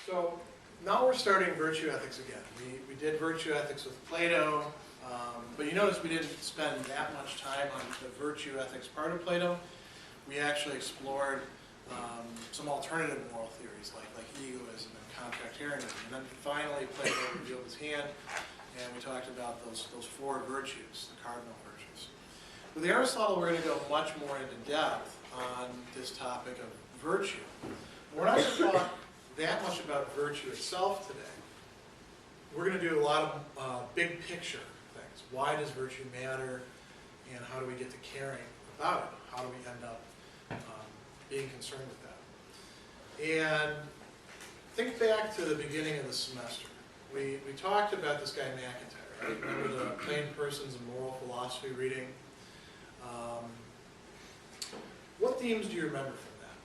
So now we're starting virtue ethics again. We did virtue ethics with Plato, but you notice we didn't spend that much time on the virtue ethics part of Plato. We actually explored some alternative moral theories like egoism and contractarianism. And then finally Plato revealed his hand and we talked about those four virtues, the cardinal virtues. With Aristotle, we're going to go much more into depth on this topic of virtue. We're not going to talk that much about virtue itself today. We're going to do a lot of big picture things. Why does virtue matter, and how do we get to caring about it? How do we end up being concerned with that? And think back to the beginning of the semester. We talked about this guy McIntyre, right? Remember the Plain Persons and Moral Philosophy reading? What themes do you remember from that?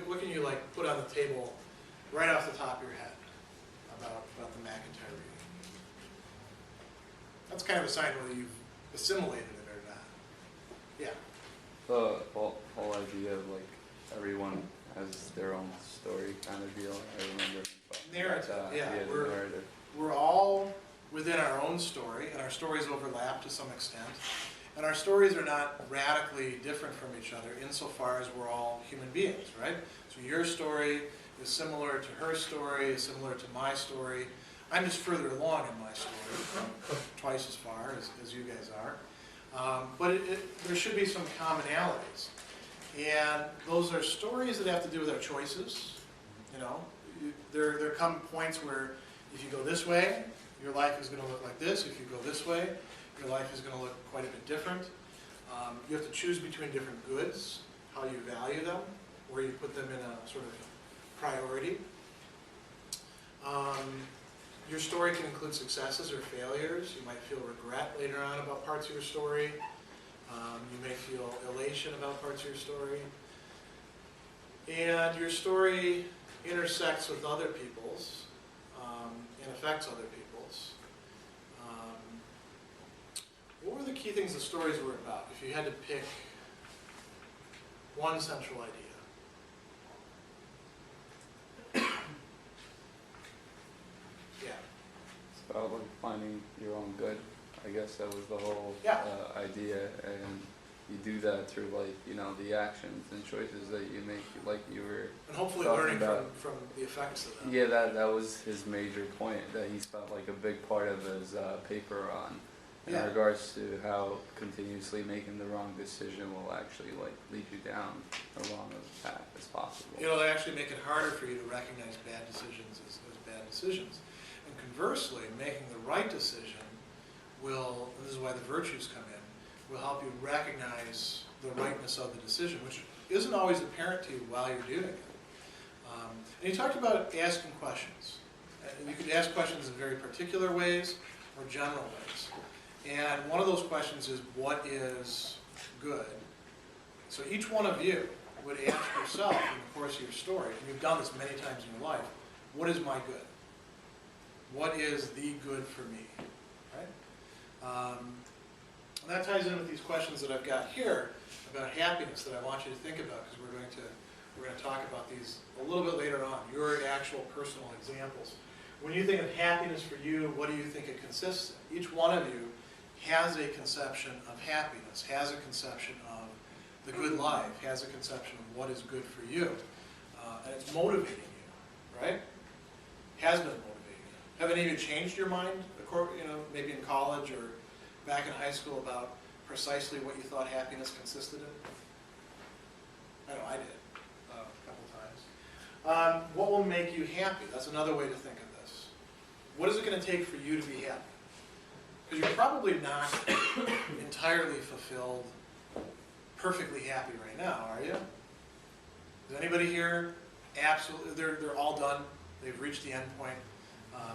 What can you like put on the table right off the top of your head about the McIntyre reading? That's kind of a sign whether you've assimilated it or not. Yeah. The whole idea of like everyone has their own story kind of deal. I remember. Narrative. Yeah. The narrative. We're all within our own story, and our stories overlap to some extent. And our stories are not radically different from each other insofar as we're all human beings, right? So your story is similar to her story, is similar to my story. I'm just further along in my story, twice as far as you guys are. But there should be some commonalities. And those are stories that have to do with our choices. You know, there come points where if you go this way, your life is going to look like this. If you go this way, your life is going to look quite a bit different. You have to choose between different goods, how you value them, where you put them in a sort of priority. Your story can include successes or failures. You might feel regret later on about parts of your story. You may feel elation about parts of your story. And your story intersects with other people's and affects other people's. What were the key things the stories were about, if you had to pick one central idea? Yeah. It's about like finding your own good. I guess that was the whole idea, and you do that through like the actions and choices that you make, like you were. And hopefully learning from the effects of them. Yeah, that was his major point that he spent like a big part of his paper on. In regards to how continuously making the wrong decision will actually like lead you down the wrong path as possible. They actually make it harder for you to recognize bad decisions as bad decisions. And conversely, making the right decision will, and this is why the virtues come in, will help you recognize the rightness of the decision, which isn't always apparent to you while you're doing it. And you talked about asking questions. And you could ask questions in very particular ways or general ways. And one of those questions is, what is good? So each one of you would ask yourself in the course of your story, and you've done this many times in your life, what is my good? What is the good for me? Right? And that ties in with these questions that I've got here about happiness that I want you to think about, because we're going to talk about these a little bit later on, your actual personal examples. When you think of happiness for you, what do you think it consists of? Each one of you has a conception of happiness, has a conception of the good life, has a conception of what is good for you. And it's motivating you, right? Has been motivating you. Have any of you changed your mind, maybe in college or back in high school about precisely what you thought happiness consisted in? I know I did a couple times. What will make you happy? That's another way to think of this. What is it going to take for you to be happy? Because you're probably not entirely fulfilled, perfectly happy right now, are you? Is anybody here absolutely, they're all done, they've reached the end point,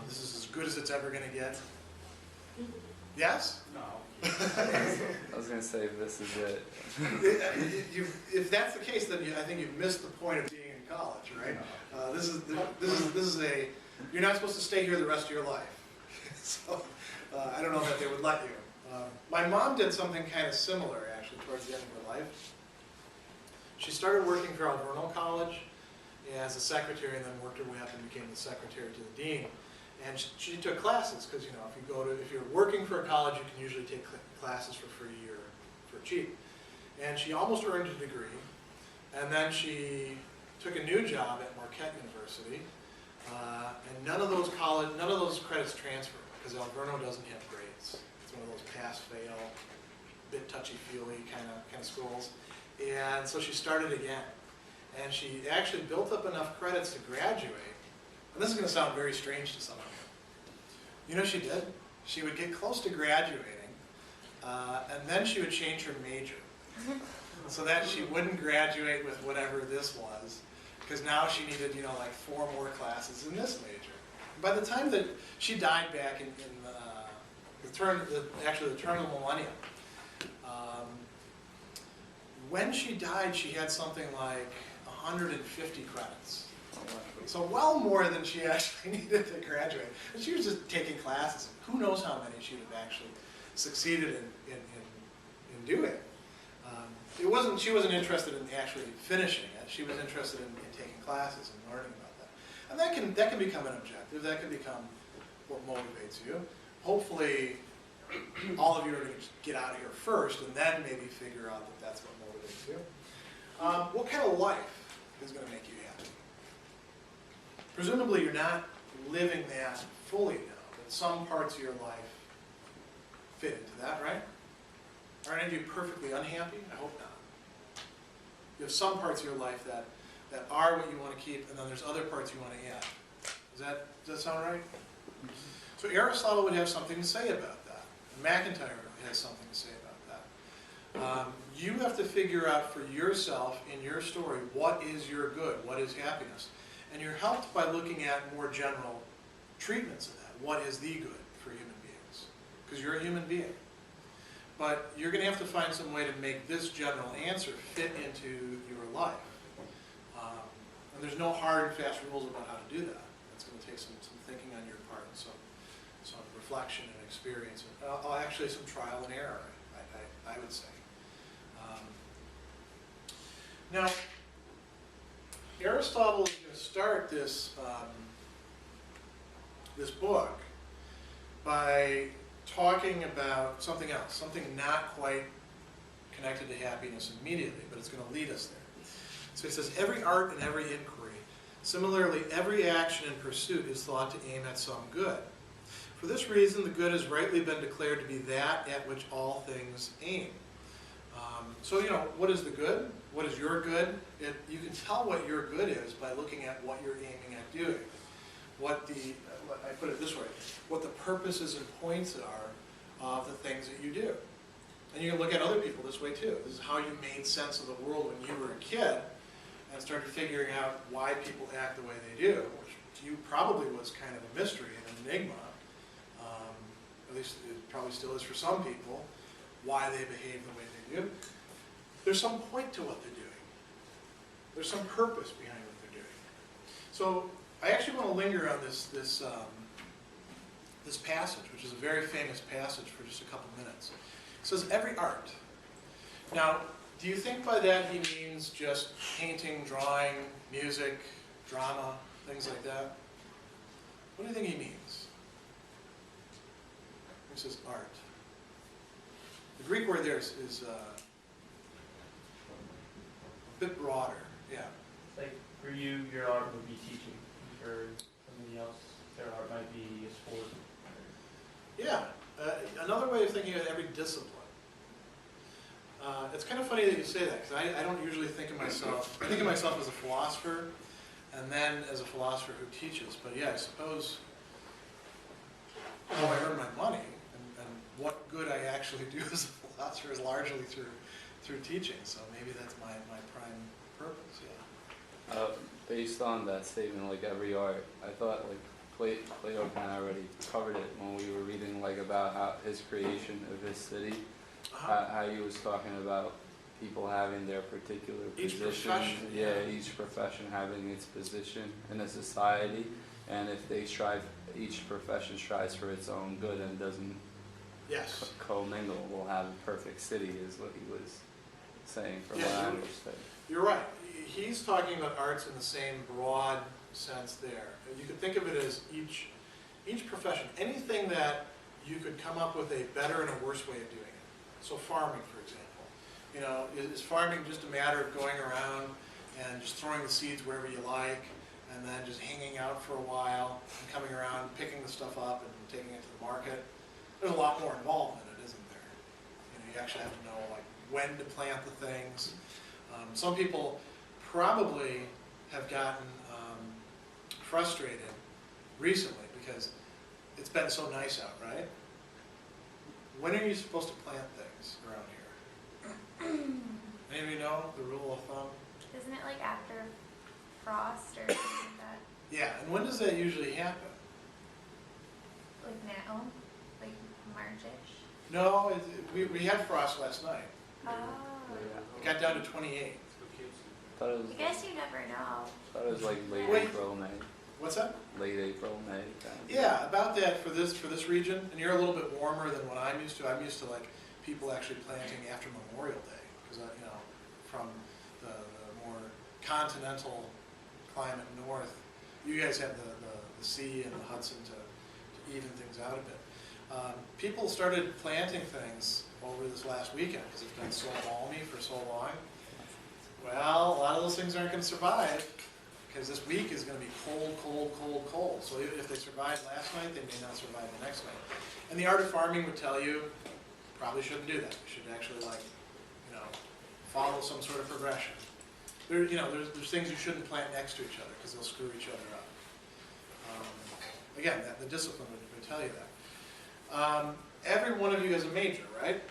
this is as good as it's ever going to get? Yes? No. I was going to say, this is it. If that's the case, then I think you've missed the point of being in college, right? This is a, you're not supposed to stay here the rest of your life. So, I don't know that they would let you. My mom did something kind of similar, actually, towards the end of her life. She started working for College, as a secretary, and then worked her way up and became the secretary to the dean. And she took classes, because if you're working for a college, you can usually take classes for free or for cheap. And she almost earned a degree, and then she took a new job at Marquette University, and none of those credits transfer, because Alverno doesn't have grades. It's one of those pass-fail, bit touchy-feely kind of schools. And so she started again. And she actually built up enough credits to graduate. And this is going to sound very strange to some of you. You know what she did? She would get close to graduating, and then she would change her major, so that she wouldn't graduate with whatever this was, because now she needed, like 4 more classes in this major. By the time that she died back in the turn of the millennium, when she died, she had something like 150 credits. So well more than she actually needed to graduate. And she was just taking classes. Who knows how many she would have actually succeeded in doing. She wasn't interested in actually finishing it. She was interested in taking classes and learning about that. And that can become an objective. That can become what motivates you. Hopefully, all of you are going to get out of here first, and then maybe figure out that that's what motivates you. What kind of life is going to make you happy? Presumably, you're not living that fully now, but some parts of your life fit into that, right? Are any of you perfectly unhappy? I hope not. You have some parts of your life that are what you want to keep, and then there's other parts you want to add. Does that sound right? So Aristotle would have something to say about that. McIntyre has something to say about that. You have to figure out for yourself in your story what is your good, what is happiness. And you're helped by looking at more general treatments of that. What is the good for human beings? Because you're a human being. But you're going to have to find some way to make this general answer fit into your life. And there's no hard and fast rules about how to do that. It's going to take some thinking on your part, and some reflection and experience. And actually some trial and error, I would say. Now, Aristotle is going to start this book by talking about something else, something not quite connected to happiness immediately, but it's going to lead us there. So he says, every art and every inquiry, similarly every action and pursuit is thought to aim at some good. For this reason, the good has rightly been declared to be that at which all things aim. So, what is the good? What is your good? You can tell what your good is by looking at what you're aiming at doing. I put it this way, what the purposes and points are of the things that you do. And you can look at other people this way too. This is how you made sense of the world when you were a kid and started figuring out why people act the way they do, which to you probably was kind of a mystery, an enigma. At least it probably still is for some people, why they behave the way they do. There's some point to what they're doing. There's some purpose behind what they're doing. So I actually want to linger on this passage, which is a very famous passage, for just a couple minutes. It says, every art. Now, do you think by that he means just painting, drawing, music, drama, things like that? What do you think he means? He says art. The Greek word there is a bit broader, yeah. It's like for you, your art would be teaching. For somebody else, their art might be a sport. Yeah. Another way of thinking of every discipline. It's kind of funny that you say that, because I don't usually think of myself, I think of myself as a philosopher, and then as a philosopher who teaches. But yeah, I suppose how I earn my money, and what good I actually do as a philosopher is largely through teaching. So maybe that's my prime purpose, yeah. Based on that statement, like every art, I thought like Plato kind of already covered it when we were reading about how his creation of his city, how he was talking about people having their particular position. Each profession having its position in a society, and if they each profession strives for its own good and doesn't commingle, we'll have a perfect city, is what he was saying, from what I understand. You're right. he's talking about arts in the same broad sense there. You could think of it as each profession, anything that you could come up with a better and a worse way of doing it. So farming, for example. You know, is farming just a matter of going around and just throwing the seeds wherever you like, and then just hanging out for a while, and coming around, picking the stuff up and taking it to the market? There's a lot more involved in it, isn't there? You know, you actually have to know like when to plant the things. Some people probably have gotten frustrated recently because it's been so nice out, right? When are you supposed to plant things around here? Any of you know the rule of thumb? Isn't it like after frost or something like that? Yeah, and when does that usually happen? Like now? Like March-ish? No, we had frost last night. Oh. It got down to 28. Thought it was, I guess you never know. thought it was like late Wait. April, May. What's that? Late April, May. Kind of. Yeah, about that for this region, and you're a little bit warmer than what I'm used to. I'm used to like people actually planting after Memorial Day, because you know, from the more continental climate north, you guys have the sea and the Hudson to even things out a bit. People started planting things over this last weekend because it's been so balmy for so long. Well, a lot of those things aren't going to survive because this week is going to be cold, cold, cold, cold. So if they survived last night, they may not survive the next night. And the art of farming would tell you probably shouldn't do that. You should actually follow some sort of progression. There's things you shouldn't plant next to each other because they'll screw each other up. Again, the discipline would tell you that. Every one of you has a major, right?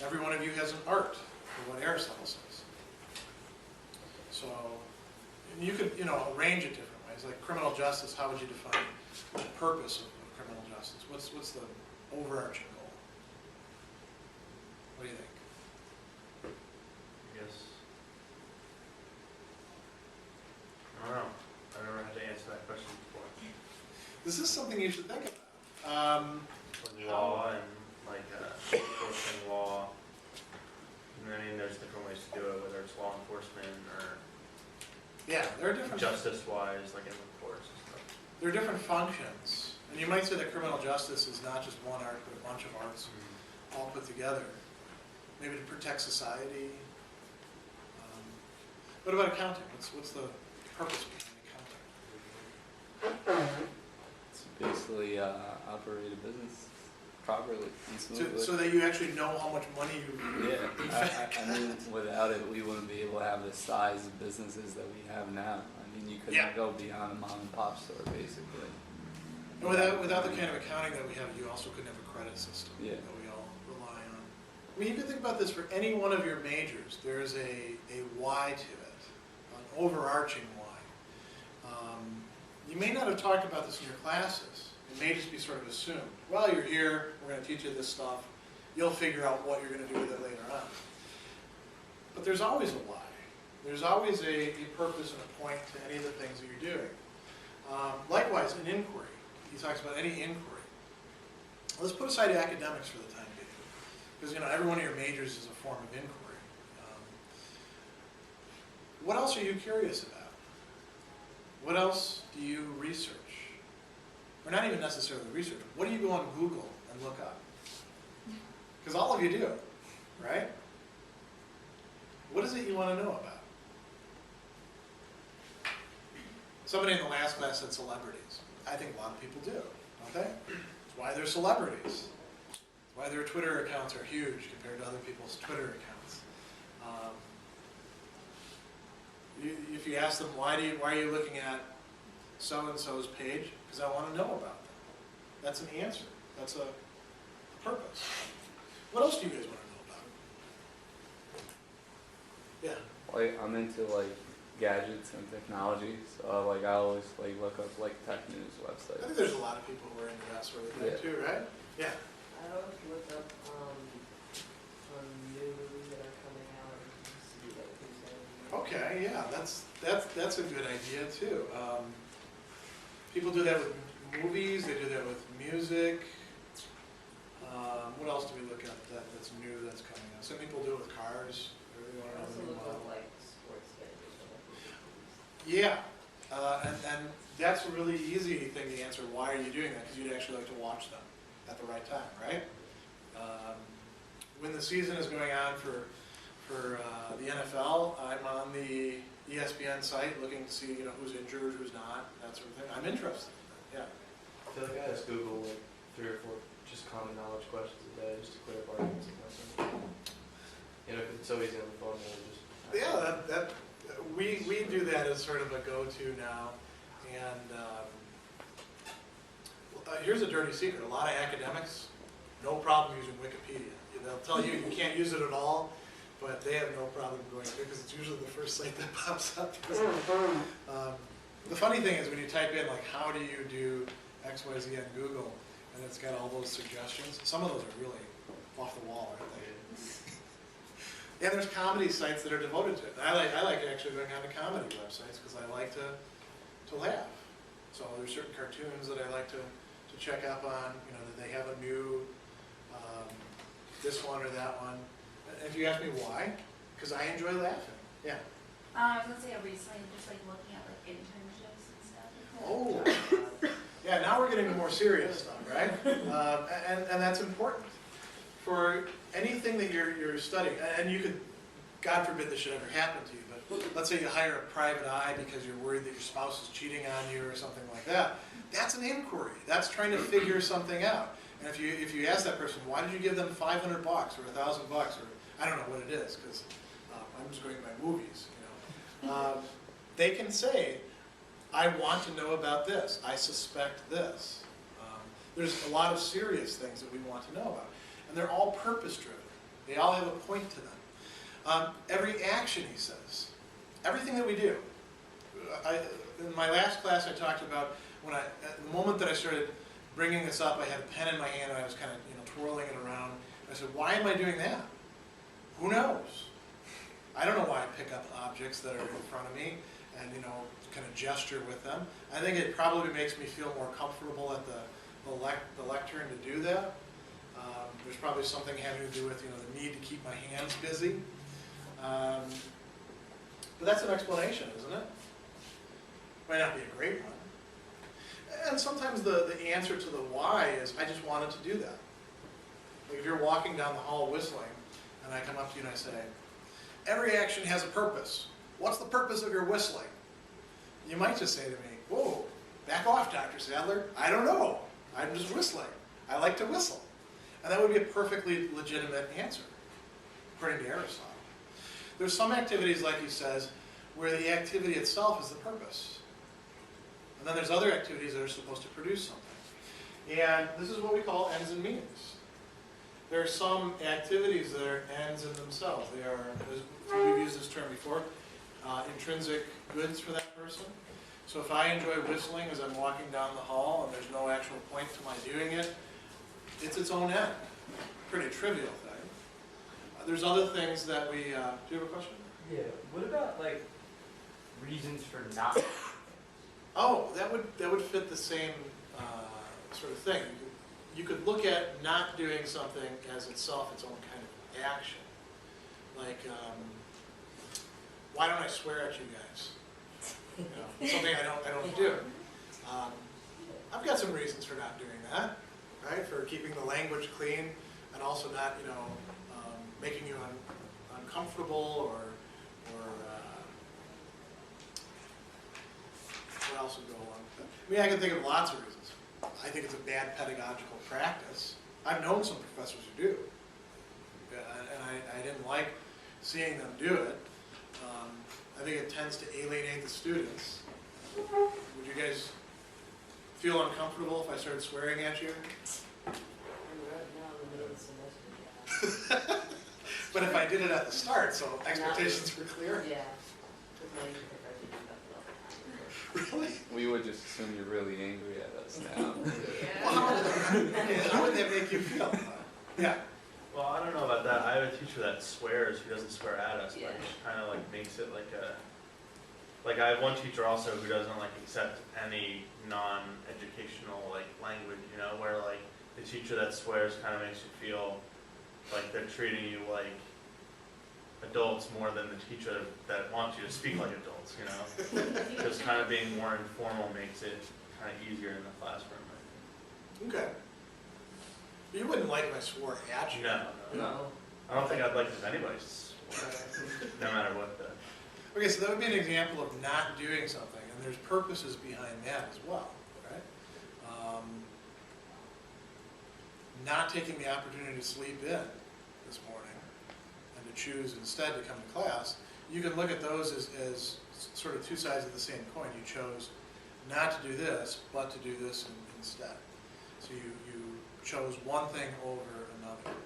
Every one of you has an art, for what Aristotle says. So you could, arrange it different ways. Like criminal justice, how would you define the purpose of criminal justice? What's the overarching goal? What do you think? I guess. I don't know. I've never had to answer that question before. This is something you should think about. Like law and like enforcing law. I mean, there's different ways to do it, whether it's law enforcement or Yeah, there are different justice-wise, like in the courts and stuff. There are different functions, and you might say that criminal justice is not just one art, but a bunch of arts all put together. Maybe to protect society. What about accounting? What's the purpose behind accounting? It's basically operate a business properly and smoothly. So that you actually know how much money you. Yeah, I mean, without it, we wouldn't be able to have the size of businesses that we have now. I mean, you couldn't go beyond a mom and pop store, basically. And without the kind of accounting that we have, you also couldn't have a credit system that we all rely on. I mean, you can think about this for any one of your majors. There's a why to it, an overarching why. You may not have talked about this in your classes. It may just be sort of assumed. Well, you're here, we're going to teach you this stuff. You'll figure out what you're going to do with it later on. But there's always a why. There's always a purpose and a point to any of the things that you're doing. Likewise, an inquiry. He talks about any inquiry. Let's put aside academics for the time being. Because every one of your majors is a form of inquiry. What else are you curious about? What else do you research? Or not even necessarily research. What do you go on Google and look up? Because all of you do, right? What is it you want to know about? Somebody in the last class said celebrities. I think a lot of people do, don't they? It's why they're celebrities. It's why their Twitter accounts are huge compared to other people's Twitter accounts. If you ask them, why are you looking at so-and-so's page? Because I want to know about them. That's an answer. That's a purpose. What else do you guys want to know about? Yeah. I'm into gadgets and technology, so I always look up tech news I websites. think there's a lot of people who are into that sort of thing too, right? Yeah. I always look up some news that are coming out and see who's saying. Okay, yeah, that's a good idea too. People do that with movies, they do that with music. What else do we look at that's new that's coming out? Some people do it with cars. They really want I to know also the new look model. up sports schedules Yeah, and that's a really easy thing to answer. Why are you doing that? Because you'd actually like to watch them at the right time, right? When the season is going on for the NFL, I'm on the ESPN site looking to see who's injured, who's not, that sort of thing. I'm interested in that. I feel like I ask Google like 3 or 4 just common knowledge questions a day just to clear up arguments and something. You know, 'cause it's so easy on the phone to just. Yeah, we do that as sort of a go-to now, and here's a dirty secret. A lot of academics, no problem using Wikipedia. They'll tell you you can't use it at all, but they have no problem going through because it's usually the first site that pops up. The funny thing is when you type in like how do you do XYZ on Google, and it's got all those suggestions. Some of those are really off the wall, aren't they? And there's comedy sites that are devoted to it. I like actually going on to comedy websites because I like to laugh. So there's certain cartoons that I like to check up on. That they have a new this one or that one. And if you ask me why, because I enjoy laughing. Yeah. I was gonna say recently, just like looking at like internships and stuff. Oh. Yeah. Now we're getting to more serious stuff, right? And that's important for anything that you're studying. And you could, God forbid this should ever happen to you, but let's say you hire a private eye because you're worried that your spouse is cheating on you or something like that. That's an inquiry. That's trying to figure something out. And if you ask that person, why did you give them $500 or $1,000 or I don't know what it is because I'm just going to my movies. They can say, I want to know about this. I suspect this. There's a lot of serious things that we want to know about. And they're all purpose-driven. They all have a point to them. Every action, he says, everything that we do. In my last class, I talked about at the moment that I started bringing this up, I had a pen in my hand and I was kind of twirling it around. I said, why am I doing that? Who knows? I don't know why I pick up objects that are in front of me and kind of gesture with them. I think it probably makes me feel more comfortable at the lectern to do that. There's probably something having to do with the need to keep my hands busy. But that's an explanation, isn't it? Might not be a great one. And sometimes the answer to the why is, I just wanted to do that. Like if you're walking down the hall whistling, and I come up to you and I say, every action has a purpose. What's the purpose of your whistling? You might just say to me, whoa, back off, Dr. Sadler. I don't know. I'm just whistling. I like to whistle. And that would be a perfectly legitimate answer, according to Aristotle. There's some activities, like he says, where the activity itself is the purpose. And then there's other activities that are supposed to produce something. And this is what we call ends and means. There are some activities that are ends in themselves. They are, we've used this term before, intrinsic goods for that person. So if I enjoy whistling as I'm walking down the hall and there's no actual point to my doing it, it's its own end. Pretty trivial thing. There's other things that we, do you have a question? Yeah. What about like reasons for not? Oh, that would fit the same sort of thing. You could look at not doing something as itself its own kind of action. Like, why don't I swear at you guys? Something I don't do. I've got some reasons for not doing that, right? For keeping the language clean and also not, making you uncomfortable or what else would go along with that? I mean, I can think of lots of reasons. I think it's a bad pedagogical practice. I've known some professors who do, and I didn't like seeing them do it. I think it tends to alienate the students. Would you guys feel uncomfortable if I started swearing at you? I'm right now in the middle of the semester. But if I did it at the start, so expectations were clear? Yeah. With my professor, do that all the time. Really? We would just assume you're really angry at us now. How would that make you feel? Yeah. Well, I don't know about that. I have a teacher that swears who doesn't swear at us, Yeah. but he kind of like makes it like a. Like I have one teacher also who doesn't like accept any non-educational like language, where like the teacher that swears kind of makes you feel like they're treating you like adults more than the teacher that wants you to speak like adults, you know? Just kind of being more informal makes it kind of easier in the classroom, I Okay. You wouldn't like if I swore at think. you. No, No. I don't think I'd like if anybody's, no matter what the. Okay, so that would be an example of not doing something, and there's purposes behind that as well, right? Not taking the opportunity to sleep in this morning and to choose instead to come to class, you can look at those as sort of two sides of the same coin. You chose not to do this, but to do this instead. So you chose one thing over another.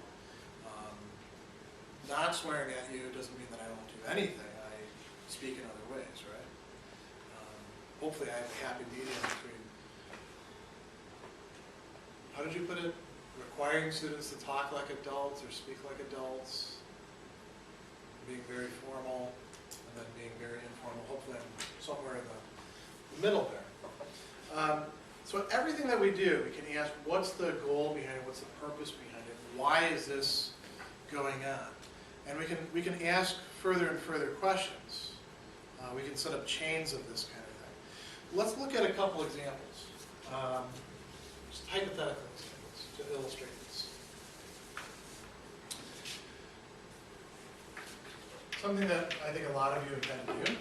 Not swearing at you doesn't mean that I won't do anything. I speak in other ways, right? Hopefully I have a happy medium between, how did you put it? Requiring students to talk like adults or speak like adults, being very formal, and then being very informal. Hopefully I'm somewhere in the middle there. So everything that we do, we can ask, what's the goal behind it? What's the purpose behind it? Why is this going on? And we can ask further and further questions. We can set up chains of this kind of thing. Let's look at a couple examples, just hypothetical examples to illustrate this. Something that I think a lot of you have had to do,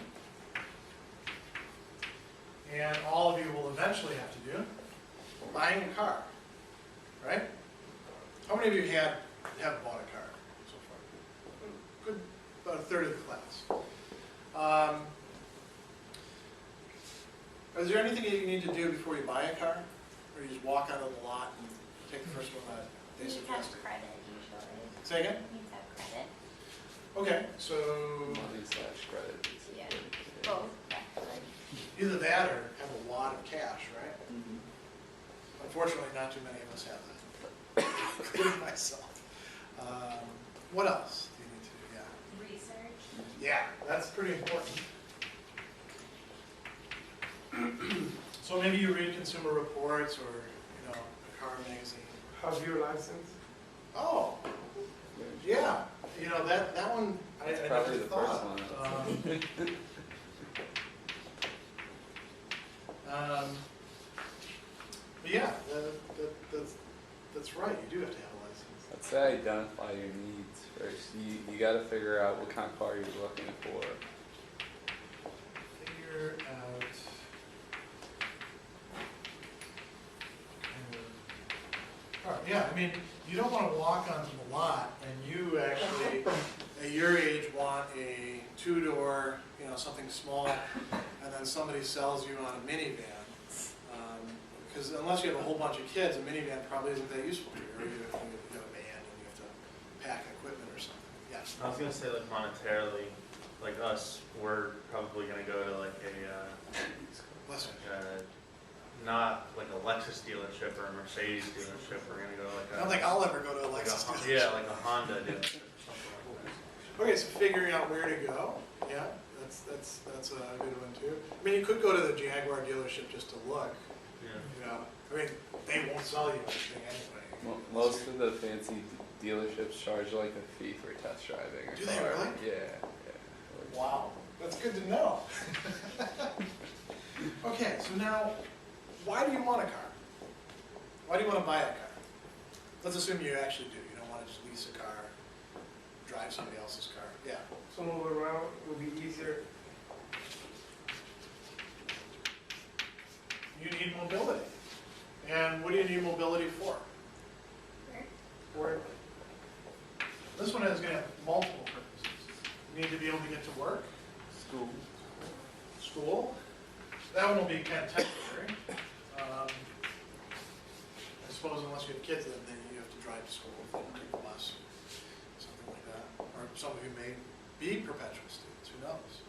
and all of you will eventually have to do, buying a car, right? How many of you have bought a car so far? Good, about a third of the class. Is there anything that you need to do before you buy a car? Or you just walk out of the lot and take the first one that they You need to have suggested? credit usually. Say again? You need to have credit. Okay, so Money/credit. basically. Yeah. Both, actually. either that or have a lot of cash, right? Mhm. Unfortunately, not too many of us have that, including myself. What else do you need to do? Yeah. Research. Yeah, that's pretty important. So maybe you read Consumer Reports or, a car magazine. Have your license? Oh, yeah, that one, I That's never probably the first thought. one. But yeah, that's right, you do have to have a license. I'd say identify your needs first. You got to figure out what kind of car you're looking for. Figure out. Yeah, I mean, you don't want to walk onto the lot and you actually, at your age, want a two-door, something small, and then somebody sells you on a minivan. Because unless you have a whole bunch of kids, a minivan probably isn't that useful to you. Or you have a van and you have to pack equipment or something. Yeah. I was gonna say like monetarily, like us, we're probably gonna go to like Listen. not like a Lexus dealership or a Mercedes dealership. We're gonna go like I don't think I'll ever go to a like Lexus. a, yeah, like a Honda dealership or something like that. Okay, so figuring out where to go, yeah, that's a good one too. I mean, you could go to the Jaguar dealership just to look, Yeah. I mean, they won't sell you anything anyway. Most of the fancy dealerships charge like a fee for test driving a Do they car. really? Yeah. Wow, that's good to know. Okay, so now, why do you want a car? Why do you want to buy a car? Let's assume you actually do. You don't want to just lease a car, drive somebody else's car. Yeah. So move around will be easier. You need mobility. And what do you need mobility for? Work. This one is going to have multiple purposes. You need to be able to get to work, school. That one will be kind of temporary. I suppose unless you have kids, then you have to drive to school, if you don't take the bus, something like that. Or some of you may be perpetual students, who knows?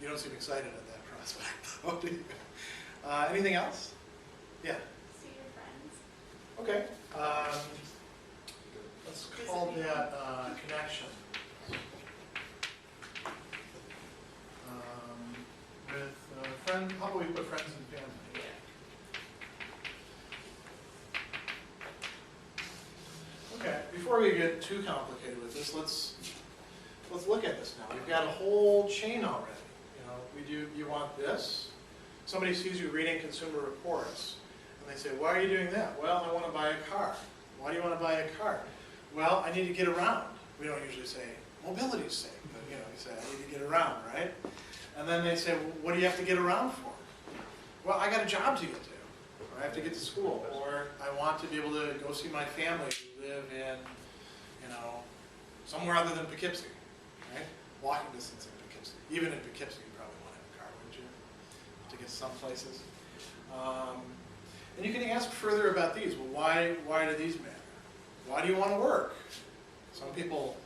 You don't seem excited at that prospect, though, do you? Anything else? Yeah. See your friends. Okay. Let's call that connection. With friends, how about we put friends and family? Okay, before we get too complicated with this, let's look at this now. We've got a whole chain already. You want this. Somebody sees you reading Consumer Reports, and they say, why are you doing that? Well, I want to buy a car. Why do you want to buy a car? Well, I need to get around. We don't usually say mobility's sake, but you say, I need to get around, right? And then they say, well, what do you have to get around for? Well, I got a job to get to, or I have to get to school, or I want to be able to go see my family who live in, somewhere other than Poughkeepsie, right? Walking distance in Poughkeepsie. Even in Poughkeepsie, you probably want to have a car, wouldn't you? To get to some places. And you can ask further about these. Well, why do these matter? Why do you want to work? Some people,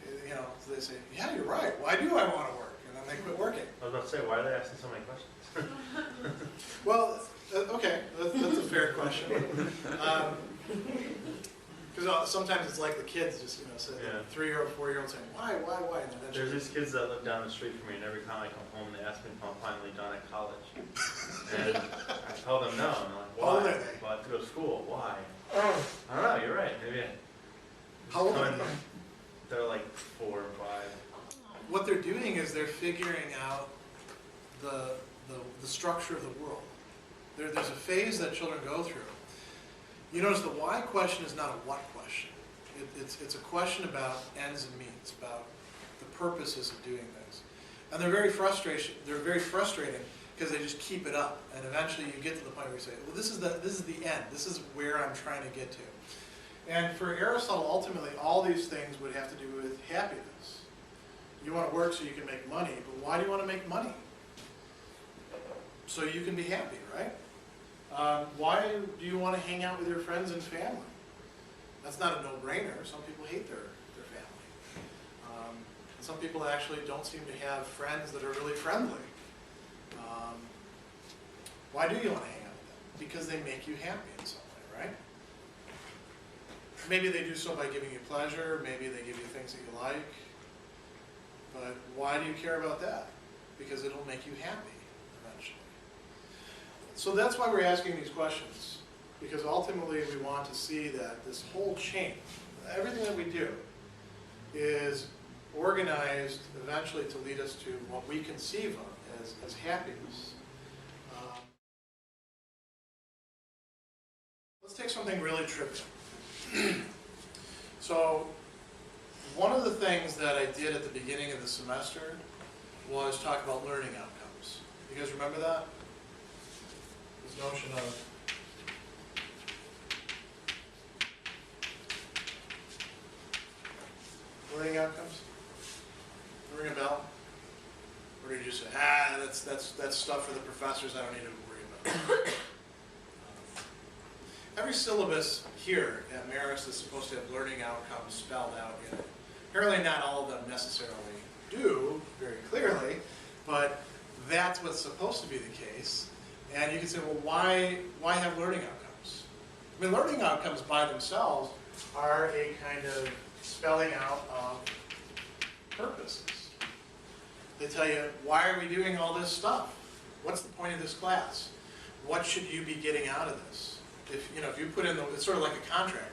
they say, yeah, you're right. Why do I want to work? And then they quit working. I was about to say, why are they asking so many questions? Well, okay, that's a fair question. Because sometimes it's like the kids just, say, Yeah. 3-year-old, 4-year-old saying, why? And then There's these kids that live down the street from me, and every time I come home, they ask me if I'm finally done at college. And I tell them no, and I'm like, why? How old are they? Well, I have to go to school. Why? Oh, I don't know. You're right. Maybe. how old are they? They're like 4 or 5. What they're doing is they're figuring out the structure of the world. There's a phase that children go through. You notice the why question is not a what question. It's a question about ends and means, about the purposes of doing things. And they're very frustrating because they just keep it up. And eventually you get to the point where you say, well, this is the end. This is where I'm trying to get to. And for Aristotle, ultimately, all these things would have to do with happiness. You want to work so you can make money, but why do you want to make money? So you can be happy, right? Why do you want to hang out with your friends and family? That's not a no-brainer. Some people hate their family. And some people actually don't seem to have friends that are really friendly. Why do you want to hang out with them? Because they make you happy in some way, right? Maybe they do so by giving you pleasure. Maybe they give you things that you like. But why do you care about that? Because it'll make you happy eventually. So that's why we're asking these questions. Because ultimately we want to see that this whole chain, everything that we do, is organized eventually to lead us to what we conceive of as happiness. Let's take something really trivial. So one of the things that I did at the beginning of the semester was talk about learning outcomes. You guys remember that? This notion of learning outcomes? Ring a bell? Or did you say, that's stuff for the professors, I don't need to worry about? Every syllabus here at Marist is supposed to have learning outcomes spelled out in it. Apparently not all of them necessarily do, very clearly, but that's what's supposed to be the case. And you can say, well, why have learning outcomes? I mean, learning outcomes by themselves are a kind of spelling out of purposes. They tell you, why are we doing all this stuff? What's the point of this class? What should you be getting out of this? If you put in it's sort of like a contract.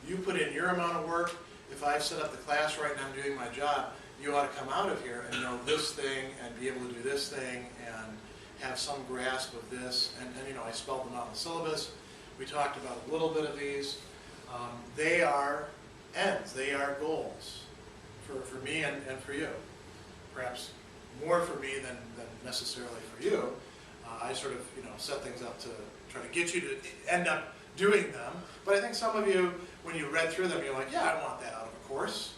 You put in your amount of work. If I've set up the class right and I'm doing my job, you ought to come out of here and know this thing and be able to do this thing and have some grasp of this. And I spelled them out in the syllabus. We talked about a little bit of these. They are ends. They are goals for me and for you. Perhaps more for me than necessarily for you. I sort of set things up to try to get you to end up doing them. But I think some of you, when you read through them, you're like, yeah, I want that out of a course.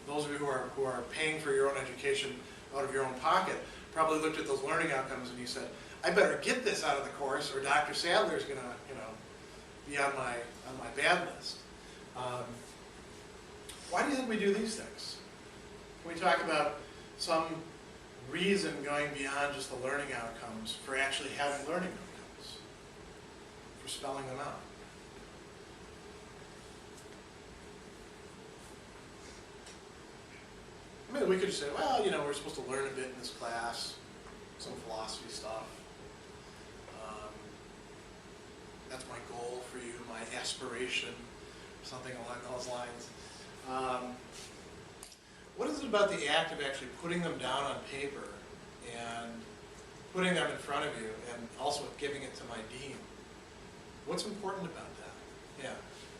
Those of you who are paying for your own education out of your own pocket probably looked at those learning outcomes and you said, I better get this out of the course or Dr. Sadler is going to be on my bad list. Why do you think we do these things? Can we talk about some reason going beyond just the learning outcomes for actually having learning outcomes, for spelling them out? I mean, we could just say, well, we're supposed to learn a bit in this class, some philosophy stuff. That's my goal for you, my aspiration, something along those lines. what is it about the act of actually putting them down on paper and putting them in front of you and also giving it to my dean? What's important about that? Yeah.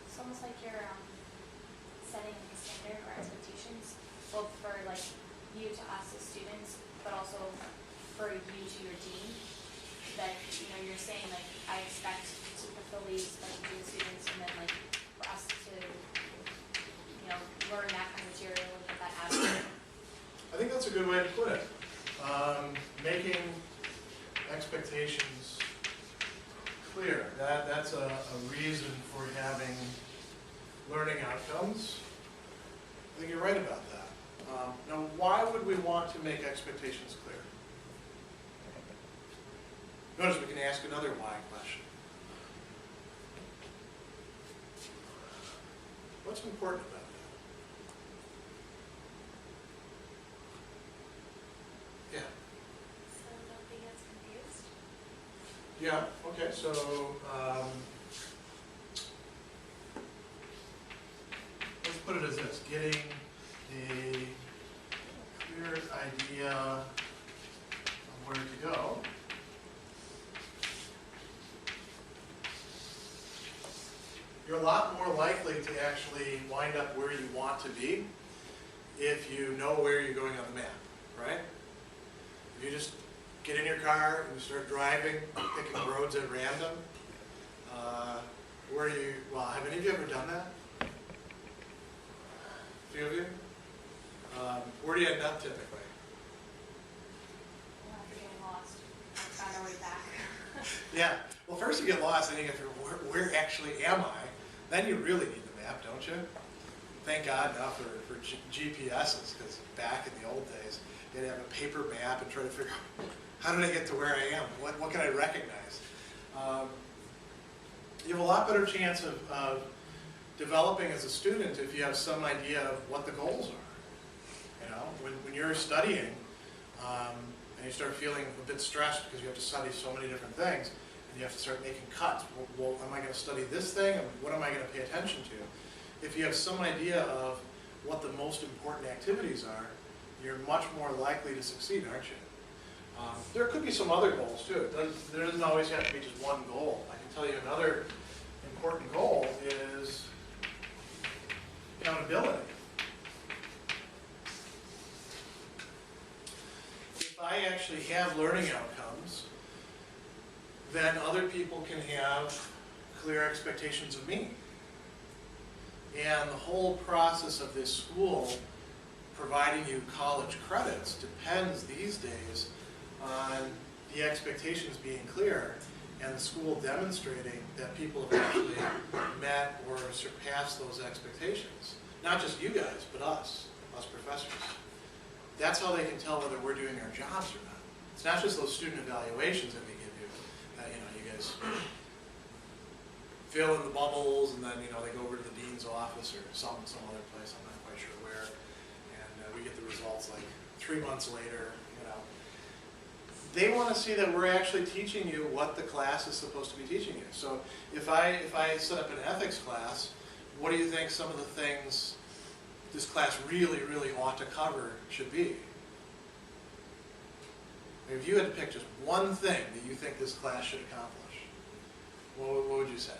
It's almost like you're setting a standard or expectations, both for like you to us as students, but also for you to your dean. That you're saying like I expect to fulfill these like to the students, and then like for us to learn that kind of material and get that out of it. I think that's a good way to put it. Making expectations clear. That's a reason for having learning outcomes. I think you're right about that. Now, why would we want to make expectations clear? Notice we can ask another why question. What's important about that? Yeah. So nobody gets confused. Yeah, okay, so let's put it as this, getting a clear idea of where to go. You're a lot more likely to actually wind up where you want to be if you know where you're going on the map, right? If you just get in your car and you start driving, picking roads at random, have any of you ever done that? A few of you? Where do you end up typically? Well, after getting lost, I found our way back. Yeah, well first you get lost, then you get through, where actually am I? Then you really need the map, don't you? Thank God now for GPSs, because back in the old days, you'd have a paper map and try to figure out, how did I get to where I am? What can I recognize? You have a lot better chance of developing as a student if you have some idea of what the goals are. When you're studying and you start feeling a bit stressed because you have to study so many different things, and you have to start making cuts. Well, am I going to study this thing? What am I going to pay attention to? If you have some idea of what the most important activities are, you're much more likely to succeed, aren't you? There could be some other goals too. There doesn't always have to be just one goal. I can tell you another important goal is accountability. If I actually have learning outcomes, then other people can have clear expectations of me. And the whole process of this school providing you college credits depends these days on the expectations being clear and the school demonstrating that people have actually met or surpassed those expectations. Not just you guys, but us professors. That's how they can tell whether we're doing our jobs or not. It's not just those student evaluations that we give you. You guys fill in the bubbles, and then they go over to the dean's office or some other place. I'm not quite sure where, and we get the results like 3 months later. They want to see that we're actually teaching you what the class is supposed to be teaching you. So if I set up an ethics class, what do you think some of the things this class really, really ought to cover should be? If you had to pick just one thing that you think this class should accomplish, what would you say?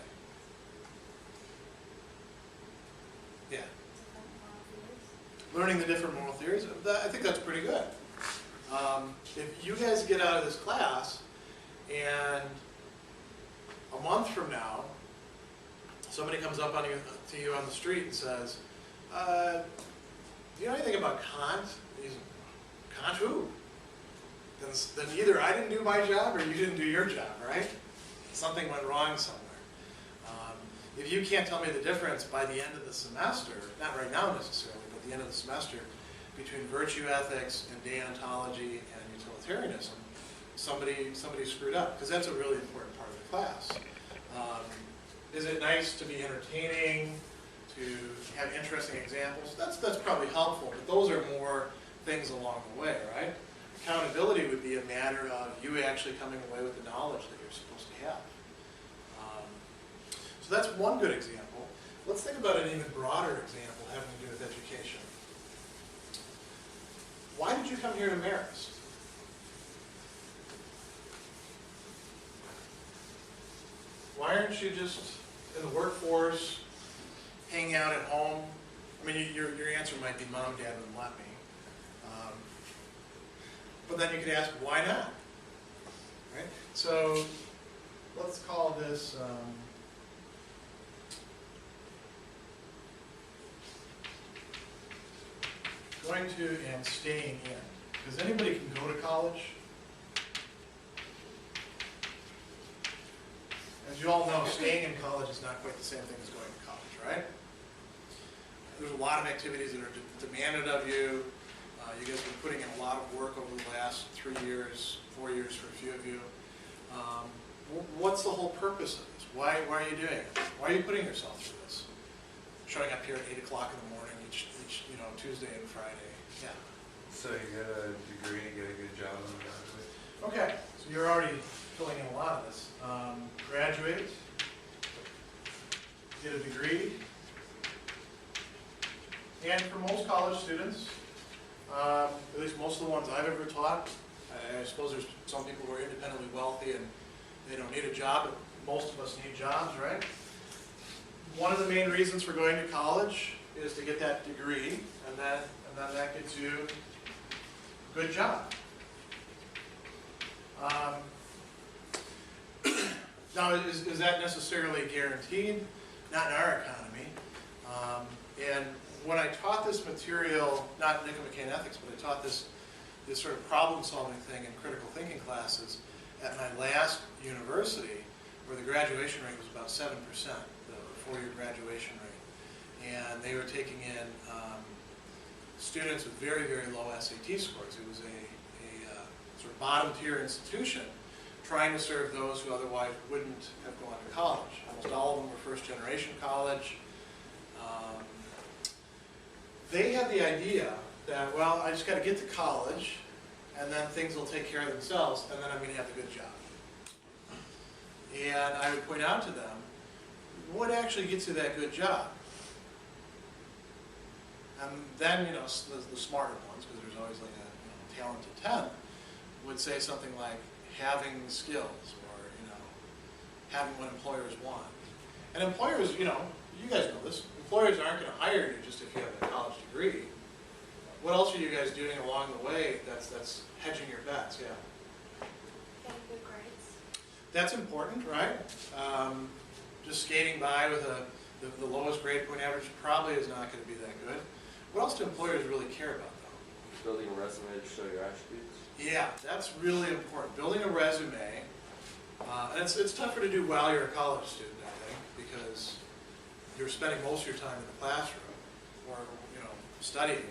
Yeah. Learning the different moral theories. I think that's pretty good. If you guys get out of this class and a month from now somebody comes up to you on the street and says, do you know anything about Kant? Kant who? Then either I didn't do my job or you didn't do your job, right? Something went wrong somewhere. If you can't tell me the difference by the end of the semester, not right now necessarily, but the end of the semester, between virtue ethics and deontology and utilitarianism, somebody screwed up, because that's a really important part of the class. Is it nice to be entertaining, to have interesting examples? That's probably helpful, but those are more things along the way, right? Accountability would be a matter of you actually coming away with the knowledge that you're supposed to have. So that's one good example. Let's think about an even broader example having to do with education. why did you come here to Marist? Why aren't you just in the workforce, hanging out at home? I mean, your answer might be mom and dad wouldn't let me. But then you could ask, why not? Right? So let's call this going to and staying in. Because anybody can go to college. As you all know, staying in college is not quite the same thing as going to college, right? There's a lot of activities that are demanded of you. You guys have been putting in a lot of work over the last 3 years, 4 years for a few of you. What's the whole purpose of this? Why are you doing it? Why are you putting yourself through this? Showing up here at 8 o'clock in the morning each Tuesday and Friday. Yeah. So you get a degree to get a good job on the graduate. Okay, so you're already filling in a lot of this. Graduate, get a degree, and for most college students, at least most of the ones I've ever taught, I suppose there's some people who are independently wealthy and they don't need a job, but most of us need jobs, right? One of the main reasons for going to college is to get that degree, and then that gets you a good job. Now, is that necessarily guaranteed? Not in our economy. And when I taught this material, not Nichomachean ethics, but I taught this sort of problem-solving thing in critical thinking classes at my last university, where the graduation rate was about 7%, the four-year graduation rate. And they were taking in students with very, very low SAT scores. It was a sort of bottom-tier institution trying to serve those who otherwise wouldn't have gone to college. Almost all of them were first-generation college. They had the idea that, well, I just got to get to college, and then things will take care of themselves, and then I'm going to have a good job. And I would point out to them, what actually gets you that good job? And then, the smarter ones, because there's always like a talented 10, would say something like having skills, or having what employers want. And employers, you guys know this, employers aren't going to hire you just if you have a college degree. What else are you guys doing along the way that's hedging your bets? Yeah. Getting good grades. That's important, right? Just skating by with the lowest grade point average probably is not going to be that good. What else do employers really care about, though? Building a resume to show your attributes. Yeah, that's really important. Building a resume, and it's tougher to do while you're a college student, I think, because you're spending most of your time in the classroom or studying.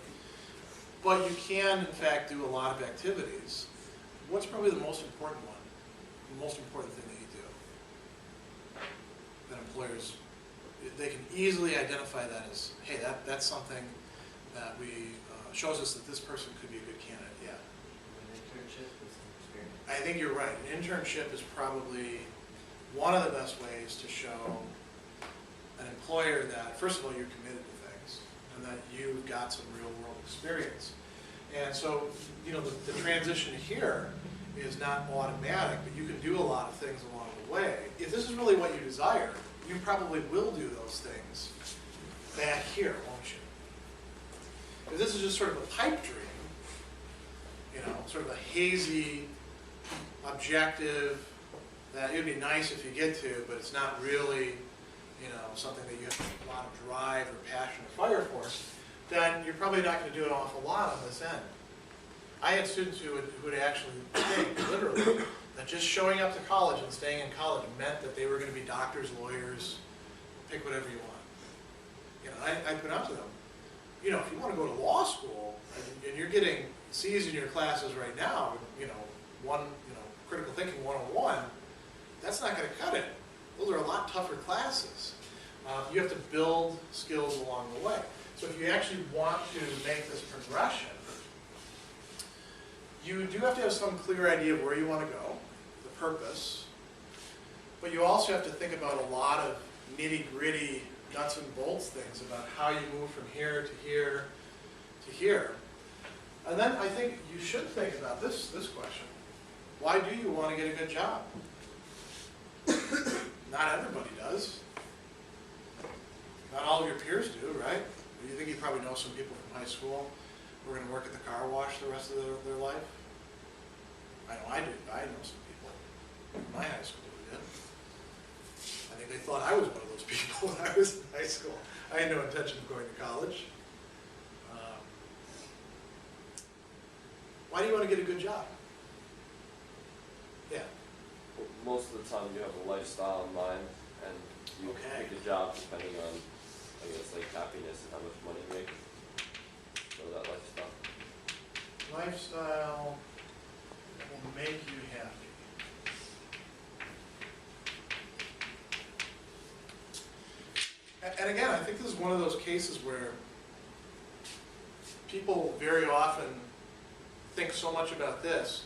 But you can, in fact, do a lot of activities. What's probably the most important one? The most important thing that you do? That employers, they can easily identify that as, hey, that's something that shows us that this person could be a good candidate. Yeah. An internship with some experience. I think you're right. An internship is probably one of the best ways to show an employer that, first of all, you're committed to things, and that you've got some real-world experience. And so, the transition here is not automatic, but you can do a lot of things along the way. If this is really what you desire, you probably will do those things back here, won't you? If this is just sort of a pipe dream, sort of a hazy objective that it would be nice if you get to, but it's not really, something that you have a lot of drive or passion or fire for, then you're probably not going to do an awful lot on this end. I had students who would actually think, literally, that just showing up to college and staying in college meant that they were going to be doctors, lawyers, pick whatever you want. I put out to them, if you want to go to law school and you're getting C's in your classes right now, critical thinking 101, that's not going to cut it. Those are a lot tougher classes. You have to build skills along the way. So if you actually want to make this progression, you do have to have some clear idea of where you want to go, the purpose, but you also have to think about a lot of nitty-gritty, nuts and bolts things about how you move from here to here to here. And then I think you should think about this question. Why do you want to get a good job? Not everybody does. Not all of your peers do, right? You think you probably know some people from high school who are going to work at the car wash the rest of their life? I know I did. I know some people in my high school who did. I think they thought I was one of those people when I was in high school. I had no intention of going to college. Why do you want to get a good job? Yeah. Most of the time you have a lifestyle in mind, and you Okay. pick a job depending on, I guess, like happiness and how much money you make. So that lifestyle. Lifestyle will make you happy. And again, I think this is one of those cases where people very often think so much about this,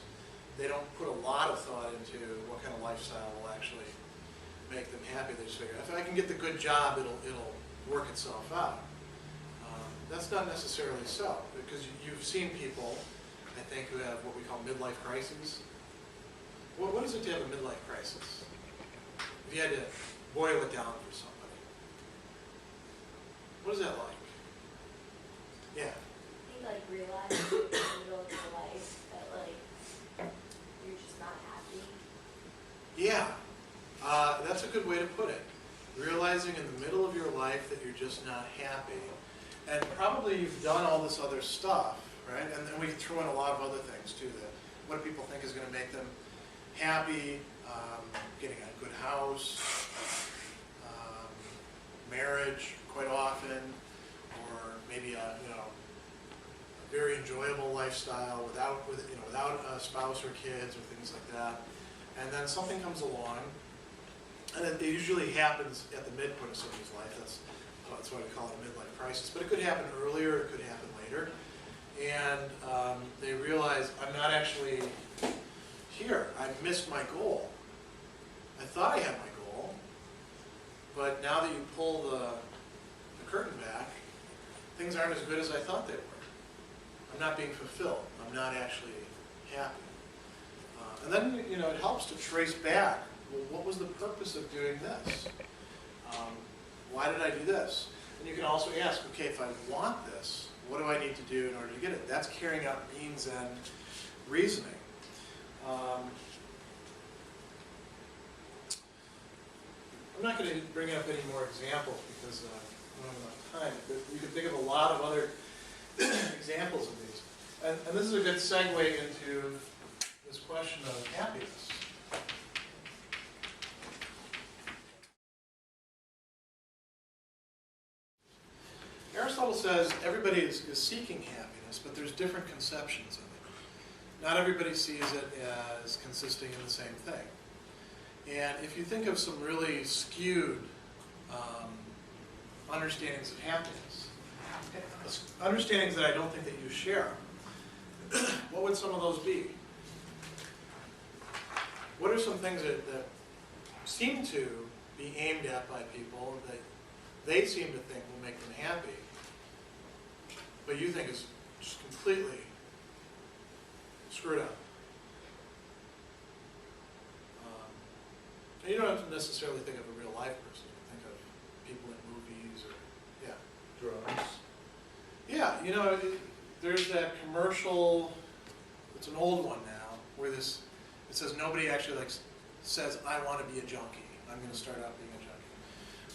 they don't put a lot of thought into what kind of lifestyle will actually make them happy. They just figure, if I can get the good job, it'll work itself out. That's not necessarily so, because you've seen people, I think, who have what we call midlife crises. What is it to have a midlife crisis? If you had to boil it down for somebody, what is that like? Yeah. I think like realizing in the middle of your life that like you're just not happy. Yeah, that's a good way to put it. Realizing in the middle of your life that you're just not happy. And probably you've done all this other stuff, right? And then we throw in a lot of other things too, that what people think is going to make them happy, getting a good house, marriage quite often, or maybe a very enjoyable lifestyle without a spouse or kids or things like that. And then something comes along, and it usually happens at the midpoint of somebody's life. That's why we call it a midlife crisis. But it could happen earlier, it could happen later. And they realize, I'm not actually here. I missed my goal. I thought I had my goal, but now that you pull the curtain back, things aren't as good as I thought they were. I'm not being fulfilled. I'm not actually happy. And then, it helps to trace back, well, what was the purpose of doing this? Why did I do this? And you can also ask, okay, if I want this, what do I need to do in order to get it? That's carrying out means and reasoning. I'm not going to bring up any more examples because I don't have enough time, but you can think of a lot of other examples of these. And this is a good segue into this question of happiness. Aristotle says everybody is seeking happiness, but there's different conceptions of it. Not everybody sees it as consisting in the same thing. And if you think of some really skewed understandings of happiness, understandings that I don't think that you share, what would some of those be? What are some things that seem to be aimed at by people that they seem to think will make them happy, but you think is just completely screwed up? And you don't have to necessarily think of a real life person. Think of people in movies or, yeah. Drugs. Yeah, there's that commercial, it's an old one now, where it says nobody actually says, I want to be a junkie. I'm going to start out being a junkie.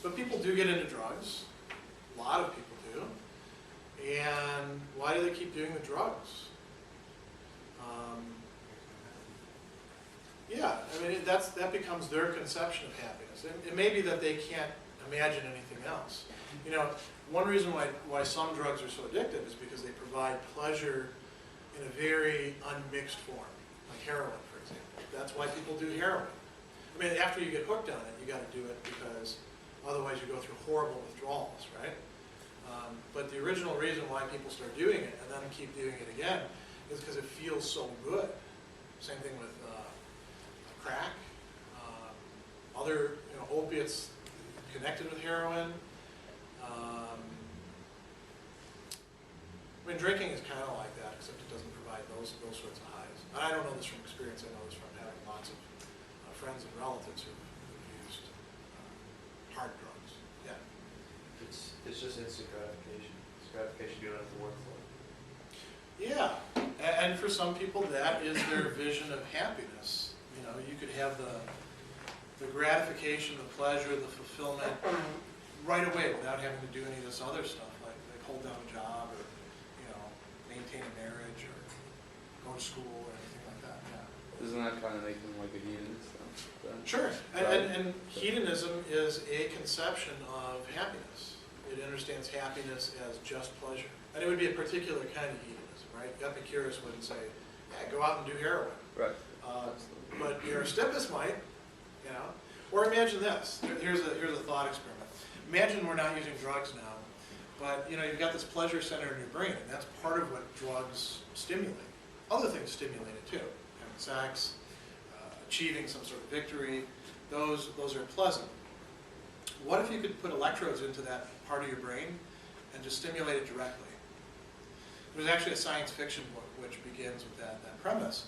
But people do get into drugs. A lot of people do. And why do they keep doing the drugs? Yeah, I mean, that becomes their conception of happiness. It may be that they can't imagine anything else. One reason why some drugs are so addictive is because they provide pleasure in a very unmixed form, like heroin, for example. That's why people do heroin. I mean, after you get hooked on it, you got to do it because otherwise you go through horrible withdrawals, right? But the original reason why people start doing it and then keep doing it again is because it feels so good. Same thing with crack, other opiates connected with heroin. I mean, drinking is kind of like that, except it doesn't provide those sorts of highs. And I don't know this from experience. I know this from having lots of friends and relatives who've used hard drugs. Yeah. It's just instant gratification. It's gratification you don't have to work for. Yeah, and for some people that is their vision of happiness. You know, you could have the gratification, the pleasure, the fulfillment right away without having to do any of this other stuff, like hold down a job or, you know, maintain a marriage or go to school or anything like that. Yeah. Doesn't that kind of make them like a hedonist then? Sure, Right. and hedonism is a conception of happiness. It understands happiness as just pleasure. And it would be a particular kind of hedonism, right? Epicurus wouldn't say, yeah, go out and do heroin. Right. But Aristippus might, you know. Or imagine this. Here's a thought experiment. Imagine we're not using drugs now, but you know, you've got this pleasure center in your brain, and that's part of what drugs stimulate. Other things stimulate it too. Having sex, achieving some sort of victory, those are pleasant. What if you could put electrodes into that part of your brain and just stimulate it directly? There's actually a science fiction book which begins with that premise.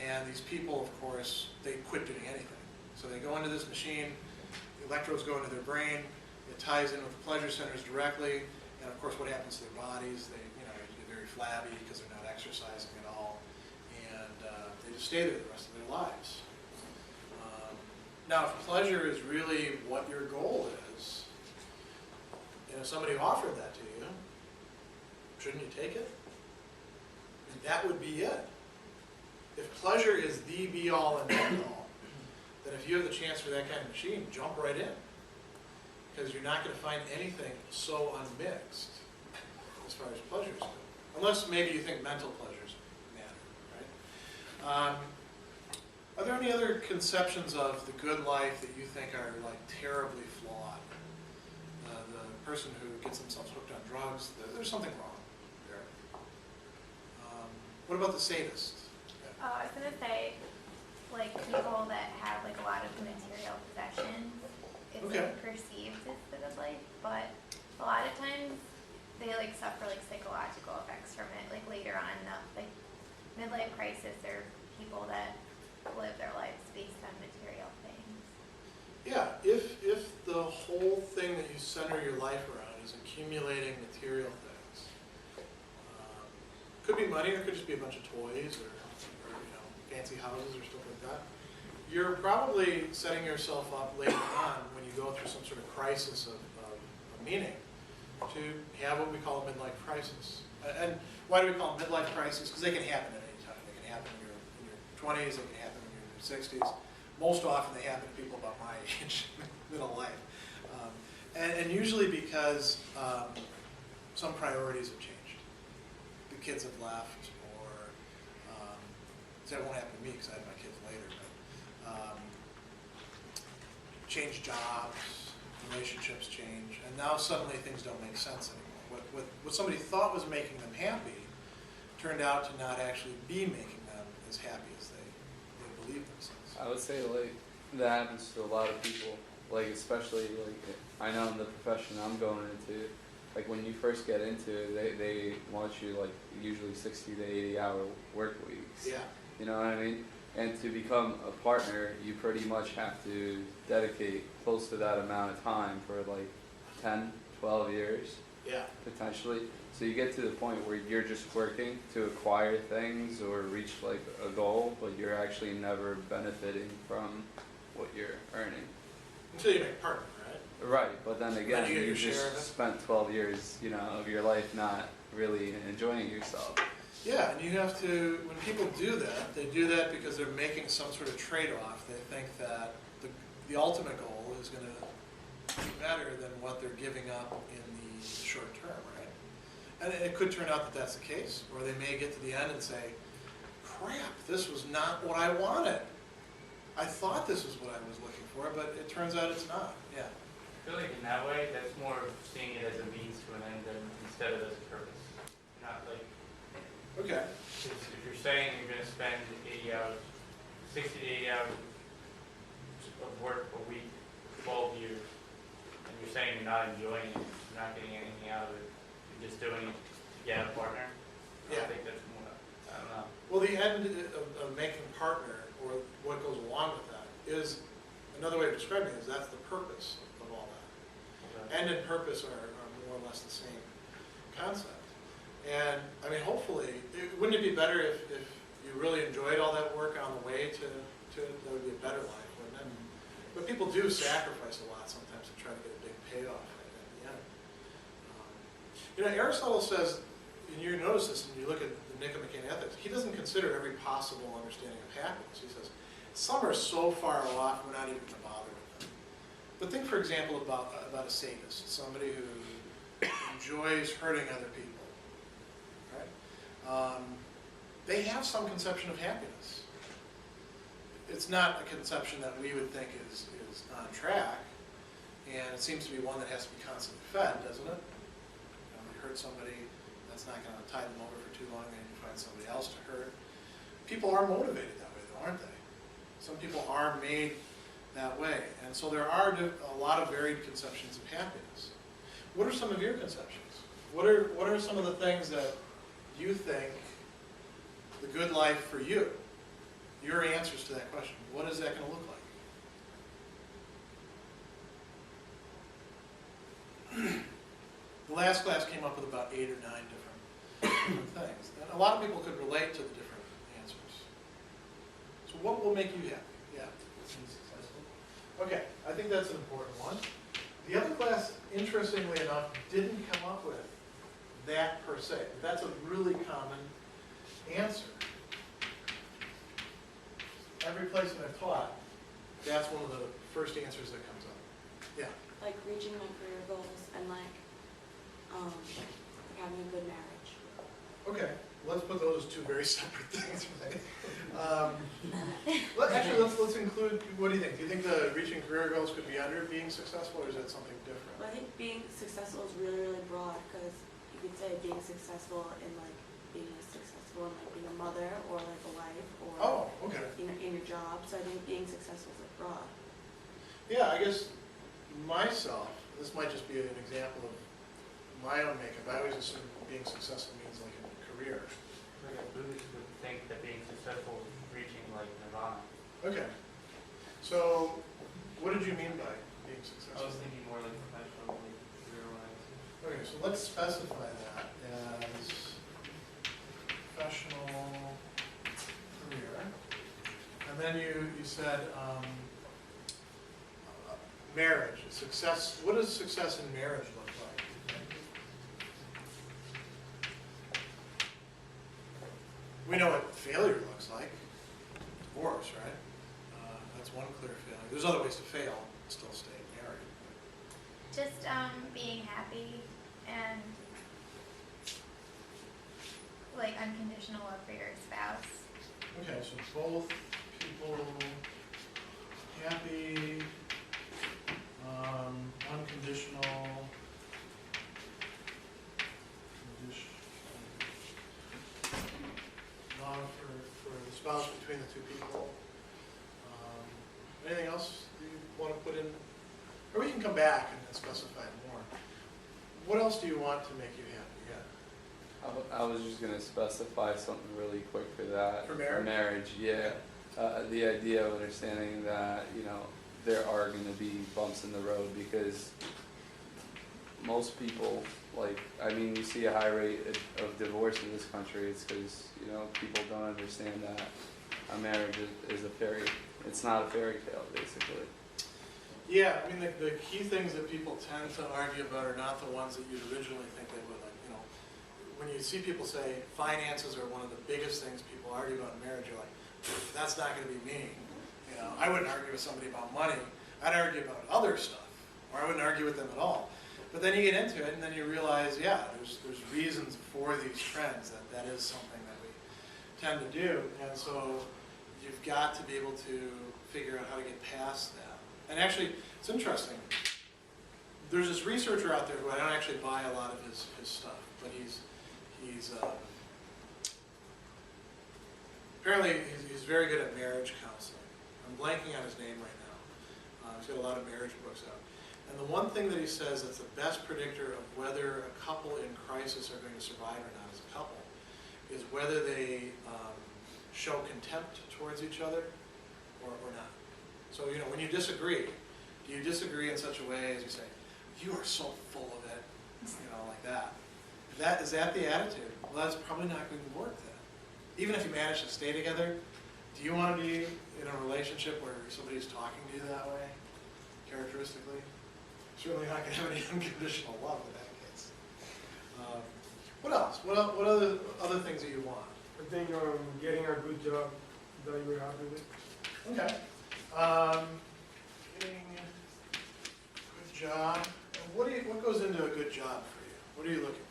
And these people, of course, they quit doing anything. So they go into this machine, the electrodes go into their brain, it ties in with the pleasure centers directly, and of course what happens to their bodies, they get very flabby because they're not exercising at all, and they just stay there the rest of their lives. Now, if pleasure is really what your goal is, and if somebody offered that to you, shouldn't you take it? And that would be it. If pleasure is the be-all and end-all, then if you have the chance for that kind of machine, jump right in. Because you're not going to find anything so unmixed as far as pleasures go. Unless maybe you think mental pleasures matter, right? Are there any other conceptions of the good life that you think are like terribly flawed? The person who gets themselves hooked on drugs, there's something wrong there. What about the sadist? I was gonna say, like people that have like a lot of material possessions, it's Okay. like perceived as the good life, but a lot of times they like suffer like psychological effects from it, like later on in the like midlife crisis or people that live their lives based on material things. Yeah, if the whole thing that you center your life around is accumulating material things, could be money or it could just be a bunch of toys or fancy houses or stuff like that, you're probably setting yourself up later on when you go through some sort of crisis of meaning to have what we call a midlife crisis. And why do we call them midlife crises? Because they can happen at any time. They can happen in your 20s, they can happen in your 60s. Most often they happen to people about my age, middle life. And usually because some priorities have changed. The kids have left, that won't happen to me because I had my kids later, but change jobs, relationships change, and now suddenly things don't make sense anymore. What somebody thought was making them happy turned out to not actually be making them as happy as they believed themselves. I would say like that happens to a lot of people, like especially like I know in the profession I'm going into, like when you first get into it, they want you like usually 60 to 80 hour work weeks. Yeah. You know what I mean? And to become a partner, you pretty much have to dedicate close to that amount of time for like 10, 12 years, Yeah. potentially. So you get to the point where you're just working to acquire things or reach like a goal, but you're actually never benefiting from what you're earning. Until you make a partner, right? Right, but then again, Then you get you your share of it. just spent 12 years, of your life not really enjoying yourself. Yeah, and you have to, when people do that, they do that because they're making some sort of trade-off. They think that the ultimate goal is going to be better than what they're giving up in the short term, right? And it could turn out that that's the case, or they may get to the end and say, crap, this was not what I wanted. I thought this was what I was looking for, but it turns out it's not. Yeah. I feel like in that way, that's more of seeing it as a means to an end than instead of as a purpose. Not like, Okay. if you're saying you're going to spend 80 hours, 60 to 80 hours of work a week, 12 years, and you're saying you're not enjoying it, you're not getting anything out of it, you're just doing it to get a partner. Yeah. I think that's more, I don't know. Well, the end of making partner, or what goes along with that, is, another way of describing it is that's the purpose of all that. Okay. End and purpose are more or less the same concept. And, I mean, hopefully, wouldn't it be better if you really enjoyed all that work on the way to it? That would be a better life, wouldn't it? But people do sacrifice a lot sometimes to try to get a big payoff at the end. You know, Aristotle says, and you notice this when you look at the Nicomachean ethics, he doesn't consider every possible understanding of happiness. He says, some are so far off, we're not even going to bother with them. But think, for example, about a sadist, somebody who enjoys hurting other people. Right? They have some conception of happiness. It's not a conception that we would think is on track, and it seems to be one that has to be constantly fed, doesn't it? You know, they hurt somebody, that's not going to tide them over for too long, they need to find somebody else to hurt. People are motivated that way, though, aren't they? Some people are made that way, and so there are a lot of varied conceptions of happiness. What are some of your conceptions? What are some of the things that you think the good life for you? Your answers to that question. What is that going to look like? The last class came up with about 8 or 9 different things. And a lot of people could relate to the different answers. So what will make you happy? Yeah. Being successful. Okay, I think that's an important one. The other class, interestingly enough, didn't come up with that per se. But that's a really common answer. Every place that I've taught, that's one of the first answers that comes up. Yeah. Like reaching my career goals and like having a good marriage. Okay, let's put those as 2 very separate things, right? Actually, let's include, what do you think? Do you think the reaching career goals could be under being successful, or is that something different? Well, I think being successful is really, really broad because you could say being successful in like being successful in like being a mother or like a wife or Okay. in your job. So I think being successful is like broad. Yeah, I guess myself, this might just be an example of my own makeup. I always assume being successful means like a career. Like a Buddhist would think that being successful is reaching like nirvana. Okay. So, what did you mean by being I successful? was thinking more like professional, like career-wise. Okay, so let's specify that as professional career. And then you said marriage, success. What does success in marriage look like? We know what failure looks like. Divorce, right? That's one clear failure. There's other ways to fail and still stay married. Just being happy and like unconditional love for your spouse. Okay, so both people happy, unconditional, love for the spouse between the 2 people. Anything else you want to put in? Or we can come back and specify more. What else do you want to make you happy? Yeah. I was just going to specify something really quick for that. For marriage? Marriage, yeah. The idea of understanding that, you know, there are going to be bumps in the road because most people, like, I mean, you see a high rate of divorce in this country. It's because, you know, people don't understand that a marriage is a it's not a fairy tale, basically. Yeah, I mean, the key things that people tend to argue about are not the ones that you'd originally think they would. Like, you know, when you see people say finances are one of the biggest things people argue about in marriage, you're like, that's not going to be me. You know, I wouldn't argue with somebody about money. I'd argue about other stuff, or I wouldn't argue with them at all. But then you get into it, and then you realize, yeah, there's reasons for these trends, that is something that we tend to do. And so you've got to be able to figure out how to get past that. And actually, it's interesting. There's this researcher out there who I don't actually buy a lot of his stuff, but apparently he's very good at marriage counseling. I'm blanking on his name right now. He's got a lot of marriage books out. And the one thing that he says that's the best predictor of whether a couple in crisis are going to survive or not as a couple is whether they show contempt towards each other or not. So, you know, when you disagree, do you disagree in such a way as you say, you are so full of it, you know, like that. Is that the attitude? Well, that's probably not going to work then. Even if you manage to stay together, do you want to be in a relationship where somebody's talking to you that way, characteristically? Certainly not going to have any unconditional love in that case. What else? What other things that you want? I think getting a good job that you're happy with. Okay. Getting a good job. And what goes into a good job for you? What are you looking for?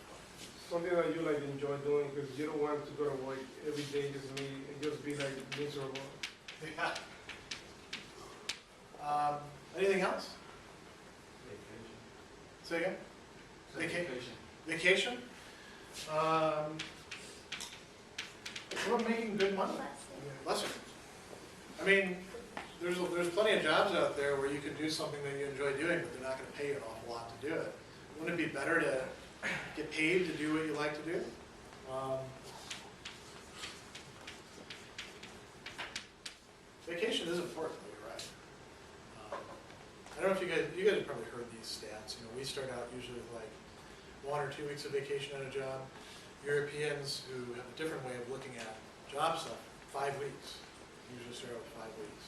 Something that you like enjoy doing, because you don't want to go to work every day just be like miserable. Yeah. Anything else? Say again? Vacation? What about making good money? Lesser. I mean, there's plenty of jobs out there where you can do something that you enjoy doing, but they're not going to pay you an awful lot to do it. Wouldn't it be better to get paid to do what you like to do? Vacation is important, though, you're right. I don't know if you guys have probably heard these stats. You know, we start out usually with like 1 or 2 weeks of vacation at a job. Europeans who have a different way of looking at job stuff, 5 weeks. Usually start out with 5 weeks.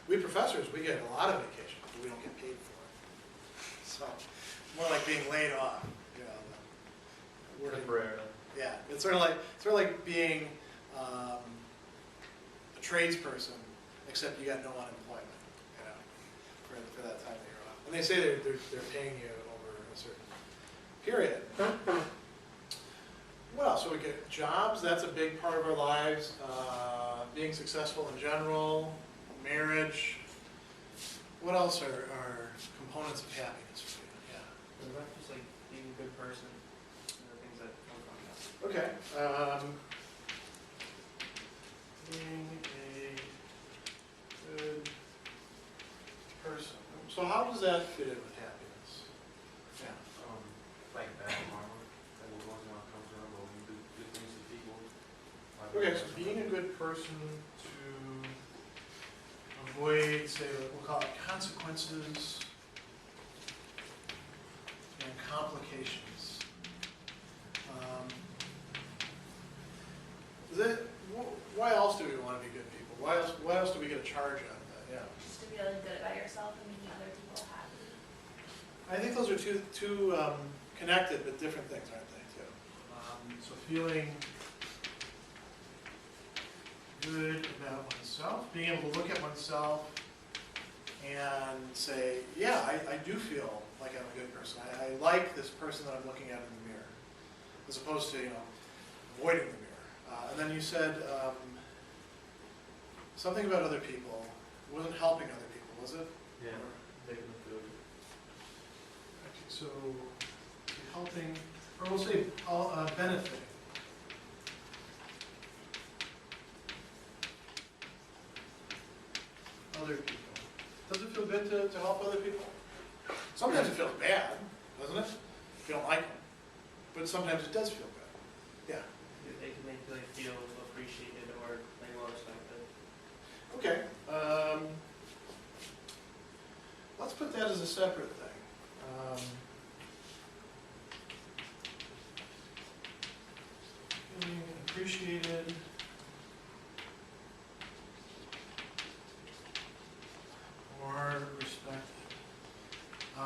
We professors, we get a lot of vacation, but we don't get paid for it. So, more like being laid off. You know, Temporarily. yeah, it's sort of like being a tradesperson, except you got no unemployment, you know, for that time that you're off. And they say they're paying you over a certain period. What else? So we get jobs, that's a big part of our lives. Being successful in general, marriage. What else are components of happiness for you? Yeah. What about just like being a good person and the things that come from that? Okay. Being a good person. So how does that fit in with happiness? Yeah. Like bad karma, that will always not come from, but we do good things to people. Okay, so being a good person to avoid, say, we'll call it consequences and complications. Why else do we want to be good people? Why else do we get a charge out of that? Yeah. Just to feel good about yourself and making other people happy. I think those are two connected but different things, aren't they, too? So feeling good about oneself, being able to look at oneself and say, yeah, I do feel like I'm a good person. I like this person that I'm looking at in the mirror, as opposed to, you know, avoiding the mirror. And then you said something about other people. It wasn't helping other people, was it? Yeah. Making them feel good. Okay, so helping, or we'll say benefiting. Other people. Does it feel good to help other people? Sometimes it feels bad, doesn't it? If you don't like them. But sometimes it does feel good. Yeah. They can make you like, feel appreciated or like well respected. Okay. Let's put that as a separate thing. Feeling appreciated. Or respected. I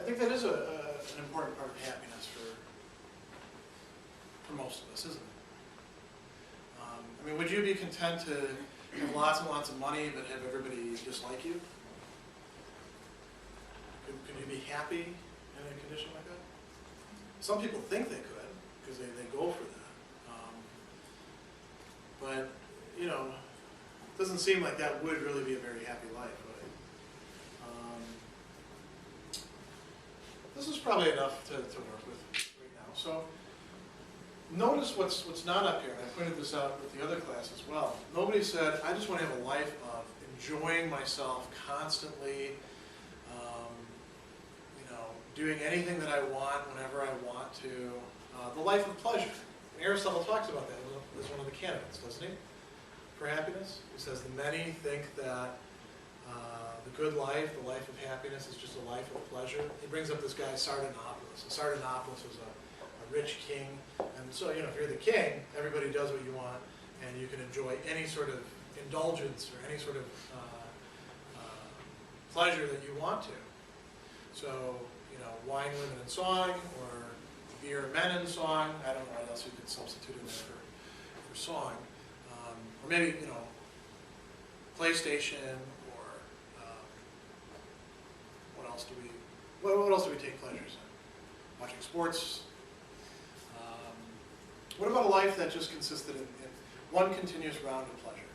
think that is an important part of happiness for most of us, isn't it? I mean, would you be content to have lots and lots of money but have everybody dislike you? Could you be happy in a condition like that? Some people think they could because they go for that. But, you know, it doesn't seem like that would really be a very happy life, would it? This is probably enough to work with right now. So notice what's not up here, and I pointed this out with the other class as well. Nobody said, I just want to have a life of enjoying myself constantly, doing anything that I want whenever I want to, the life of pleasure. Aristotle talks about that as one of the candidates, doesn't he? For happiness. He says the many think that the good life, the life of happiness, is just a life of pleasure. He brings up this guy Sardanapalus. And Sardanapalus was a rich king. And so, if you're the king, everybody does what you want, and you can enjoy any sort of indulgence or any sort of pleasure that you want to. So, wine, women, and song, or beer, men, and song. I don't know what else you could substitute in there for song. Or maybe, PlayStation, or what else do we take pleasures in? Watching sports. What about a life that just consisted in one continuous round of pleasure?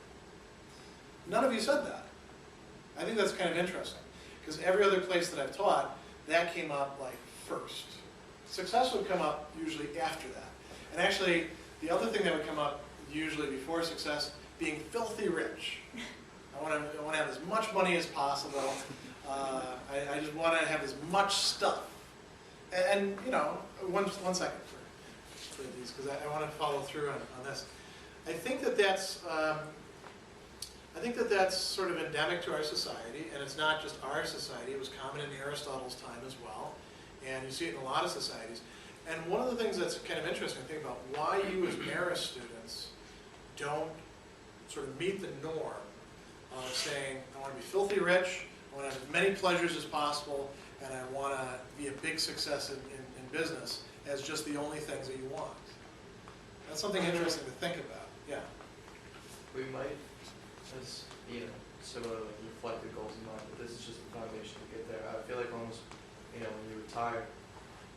None of you said that. I think that's kind of interesting, because every other place that I've taught, that came up like first. Success would come up usually after that. And actually, the other thing that would come up usually before success, being filthy rich. I want to have as much money as possible. I just want to have as much stuff. And one second for these, because I want to follow through on this. I think that that's sort of endemic to our society, and it's not just our society. It was common in Aristotle's time as well, and you see it in a lot of societies. And one of the things that's kind of interesting to think about, why you as Marist students don't sort of meet the norm of saying, I want to be filthy rich, I want to have as many pleasures as possible, and I want to be a big success in business, as just the only things that you want. That's something interesting to think about. Yeah. We might, as similar like reflected goals in mind, but this is just the foundation to get there. I feel like almost, when you retire,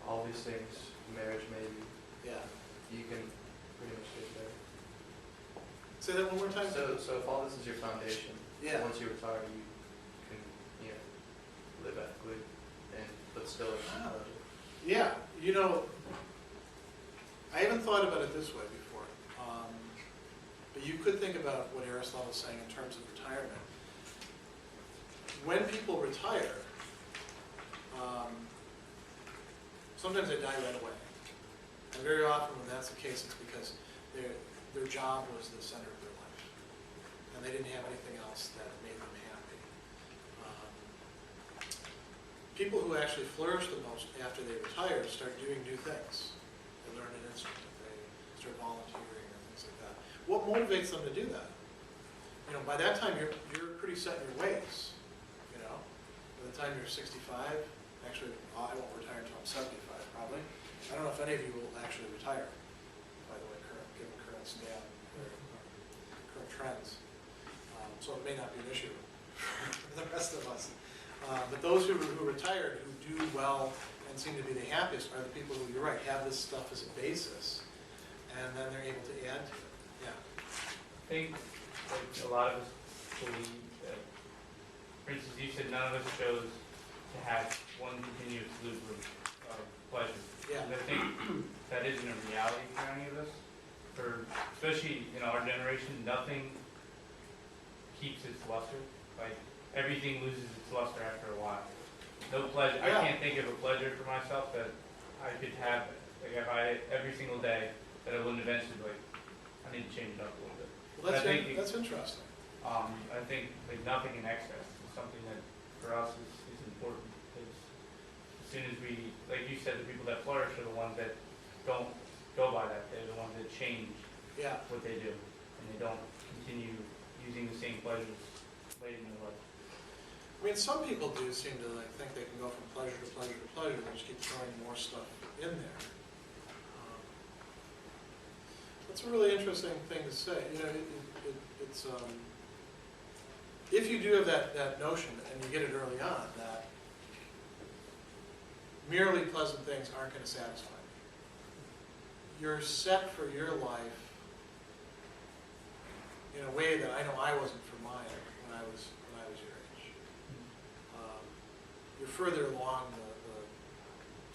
all these things, marriage maybe, you can pretty much get there. Say that one more time. So if all this is your foundation, once you retire, you can, live ethically, but still have pleasure. Yeah, I haven't thought about it this way before, but you could think about what Aristotle is saying in terms of retirement. When people retire, sometimes they die right away. And very often when that's the case, it's because their job was the center of their life. And they didn't have anything else that made them happy. People who actually flourish the most after they retire start doing new things. They learn an instrument, they start volunteering or things like that. What motivates them to do that? By that time you're pretty set in your ways. By the time you're 65, actually I won't retire until I'm 75 probably. I don't know if any of you will actually retire, by the way, given current stat or current trends. So it may not be an issue for the rest of us. But those who retired, who do well and seem to be the happiest, are the people who, you're right, have this stuff as a basis, and then they're able to add to it. Yeah. I think a lot of us believe that, for instance, you said none of us chose to have one continuous loop of pleasure. Yeah. And I think that isn't a reality for any of us. Especially in our generation, nothing keeps its luster. Like, everything loses its luster after a while. No pleasure. Yeah. I can't think of a pleasure for myself that I could have, if I every single day, that I wouldn't eventually be like, I need to change it up a little bit. Well, that's interesting. I think nothing in excess is something that for us is important. Because as soon as we, like you said, the people that flourish are the ones that don't go by that. They're the ones that change what they do, and they don't continue using the same pleasures late in their life. I mean, some people do seem to think they can go from pleasure to pleasure to pleasure. They just keep throwing more stuff in there. That's a really interesting thing to say. It's if you do have that notion and you get it early on that merely pleasant things aren't going to satisfy me. You're set for your life in a way that I know I wasn't for mine when I was your age. You're further along the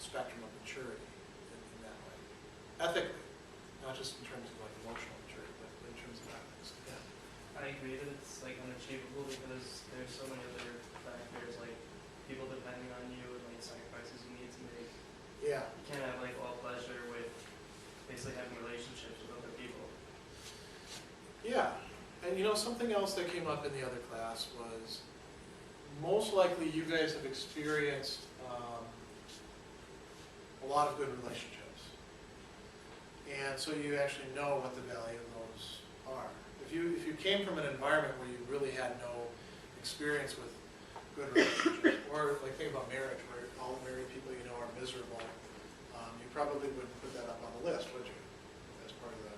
spectrum of maturity in that way. Ethically, not just in terms of emotional maturity, but in terms of ethics. Yeah. I agree that it's like unachievable because there's so many other factors, like people depending on you and like sacrifices you need to make. Yeah. You can't have like all pleasure with basically having relationships with other people. Yeah, and you know, something else that came up in the other class was, most likely you guys have experienced a lot of good relationships. And so you actually know what the value of those are. If you came from an environment where you really had no experience with good relationships, or like think about marriage, where all married people you know are miserable, you probably wouldn't put that up on the list, would you? As part of the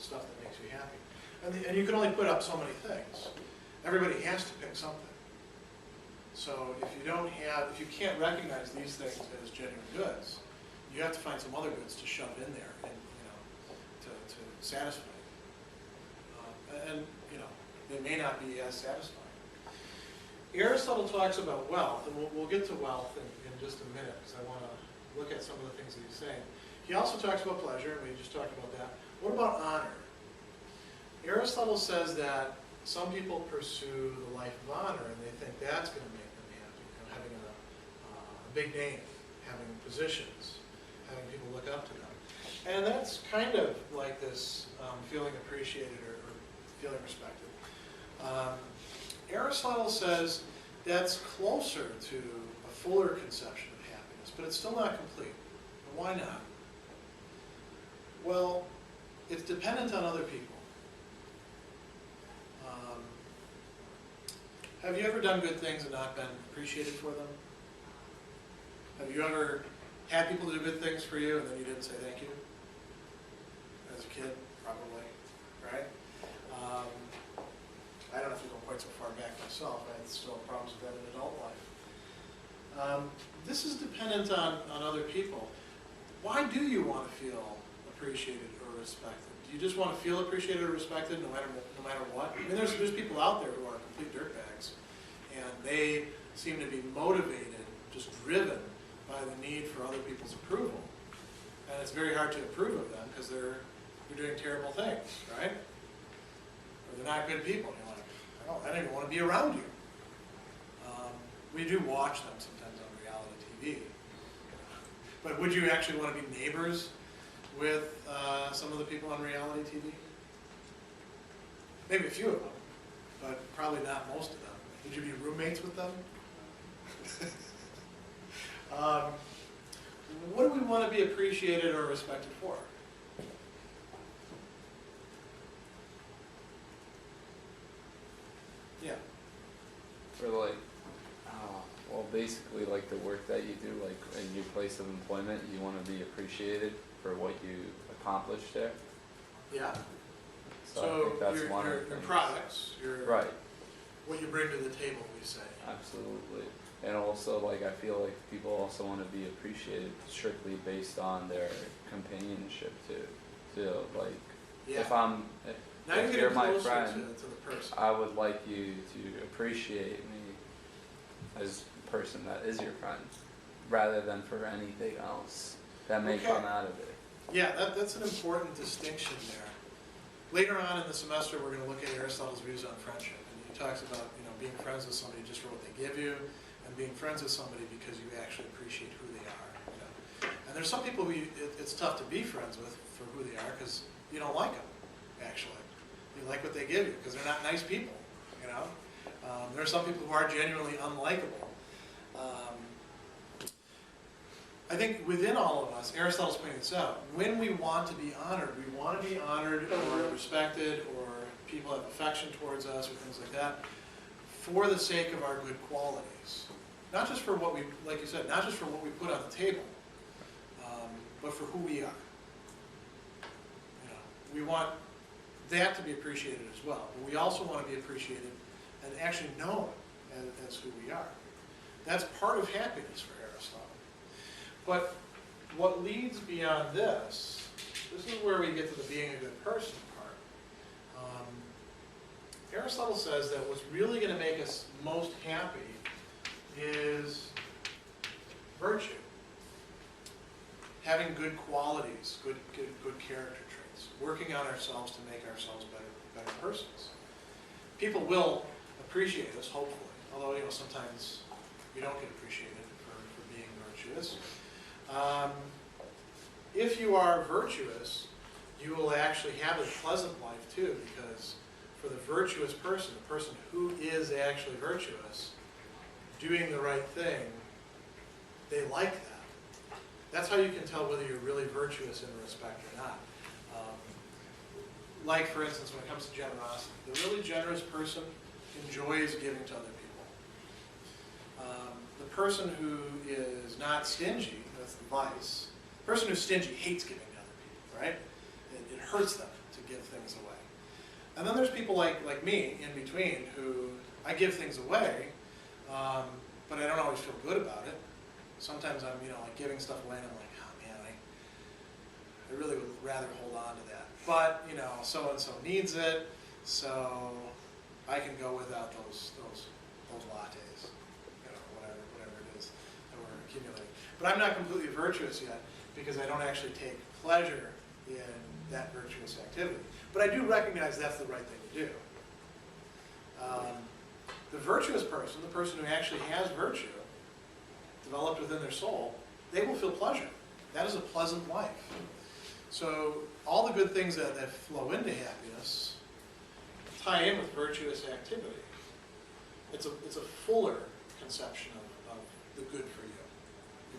stuff that makes you happy. And you can only put up so many things. Everybody has to pick something. So if you can't recognize these things as genuine goods, you have to find some other goods to shove in there and, to satisfy you. And, they may not be as satisfying. Aristotle talks about wealth, and we'll get to wealth in just a minute, because I want to look at some of the things that he's saying. He also talks about pleasure, and we just talked about that. What about honor? Aristotle says that some people pursue the life of honor, and they think that's going to make them happy. Having a big name, having positions, having people look up to them. And that's kind of like this feeling appreciated or feeling respected. Aristotle says that's closer to a fuller conception of happiness, but it's still not complete. Why not? Well, it's dependent on other people. Have you ever done good things and not been appreciated for them? Have you ever had people do good things for you and then you didn't say thank you? As a kid, probably, right? I don't have to go quite so far back myself. I still have problems with that in adult life. This is dependent on other people. Why do you want to feel appreciated or respected? Do you just want to feel appreciated or respected no matter what? I mean, there's people out there who are complete dirtbags, and they seem to be motivated, just driven by the need for other people's approval. And it's very hard to approve of them because they're doing terrible things, right? Or they're not good people. You're like, I don't even want to be around you. We do watch them sometimes on reality TV. But would you actually want to be neighbors with some of the people on reality TV? Maybe a few of them, but probably not most of them. Would you be roommates with them? What do we want to be appreciated or respected for? Yeah. For like, well, basically like the work that you do, like in your place of employment, you want to be appreciated for what you accomplished there. Yeah. So I think that's one of the your things. products, Right. what you bring to the table, we say. Absolutely. And also, like, I feel like people also want to be appreciated strictly based on their companionship too. Like, Yeah. if Now you're you're getting my closer friend, to the person. I would like you to appreciate me as a person that is your friend, rather than for anything else that may Okay. come out of it. Yeah, that's an important distinction there. Later on in the semester, we're going to look at Aristotle's views on friendship, and he talks about being friends with somebody just for what they give you, and being friends with somebody because you actually appreciate who they are. And there's some people who it's tough to be friends with for who they are because you don't like them. Actually, you like what they give you because they're not nice people. There are some people who are genuinely unlikable. I think within all of us, Aristotle's pointing this out, when we want to be honored or respected, or people have affection towards us or things like that, for the sake of our good qualities. Not just for what we, like you said, not just for what we put on the table, but for who we are. We want that to be appreciated as well, but we also want to be appreciated and actually known as who we are. That's part of happiness for Aristotle. But what leads beyond this is where we get to the being a good person part. Aristotle says that what's really going to make us most happy is virtue. Having good qualities, good character traits. ways, working on ourselves to make ourselves better persons. People will appreciate us, hopefully, although sometimes we don't get appreciated for being virtuous. If you are virtuous, you will actually have a pleasant life too, because for the virtuous person, the person who is actually virtuous, doing the right thing, they like that. That's how you can tell whether you're really virtuous in respect or not. Like, for instance, when it comes to generosity, the really generous person enjoys giving to other people. The person who is not stingy, that's the vice. The person who's stingy hates giving to other people, right? It hurts them to give things away. And then there's people like me in between who I give things away, but I don't always feel good about it. Sometimes I'm, like giving stuff away and I'm like, oh man, I really would rather hold on to that. But, so-and-so needs it, so I can go without those lattes, whatever it is that we're accumulating. But I'm not completely virtuous yet because I don't actually take pleasure in that virtuous activity. But I do recognize that's the right thing to do. The virtuous person, the person who actually has virtue developed within their soul, they will feel pleasure. That is a pleasant life. So all the good things that flow into happiness tie in with virtuous activity. It's a fuller conception of the good for you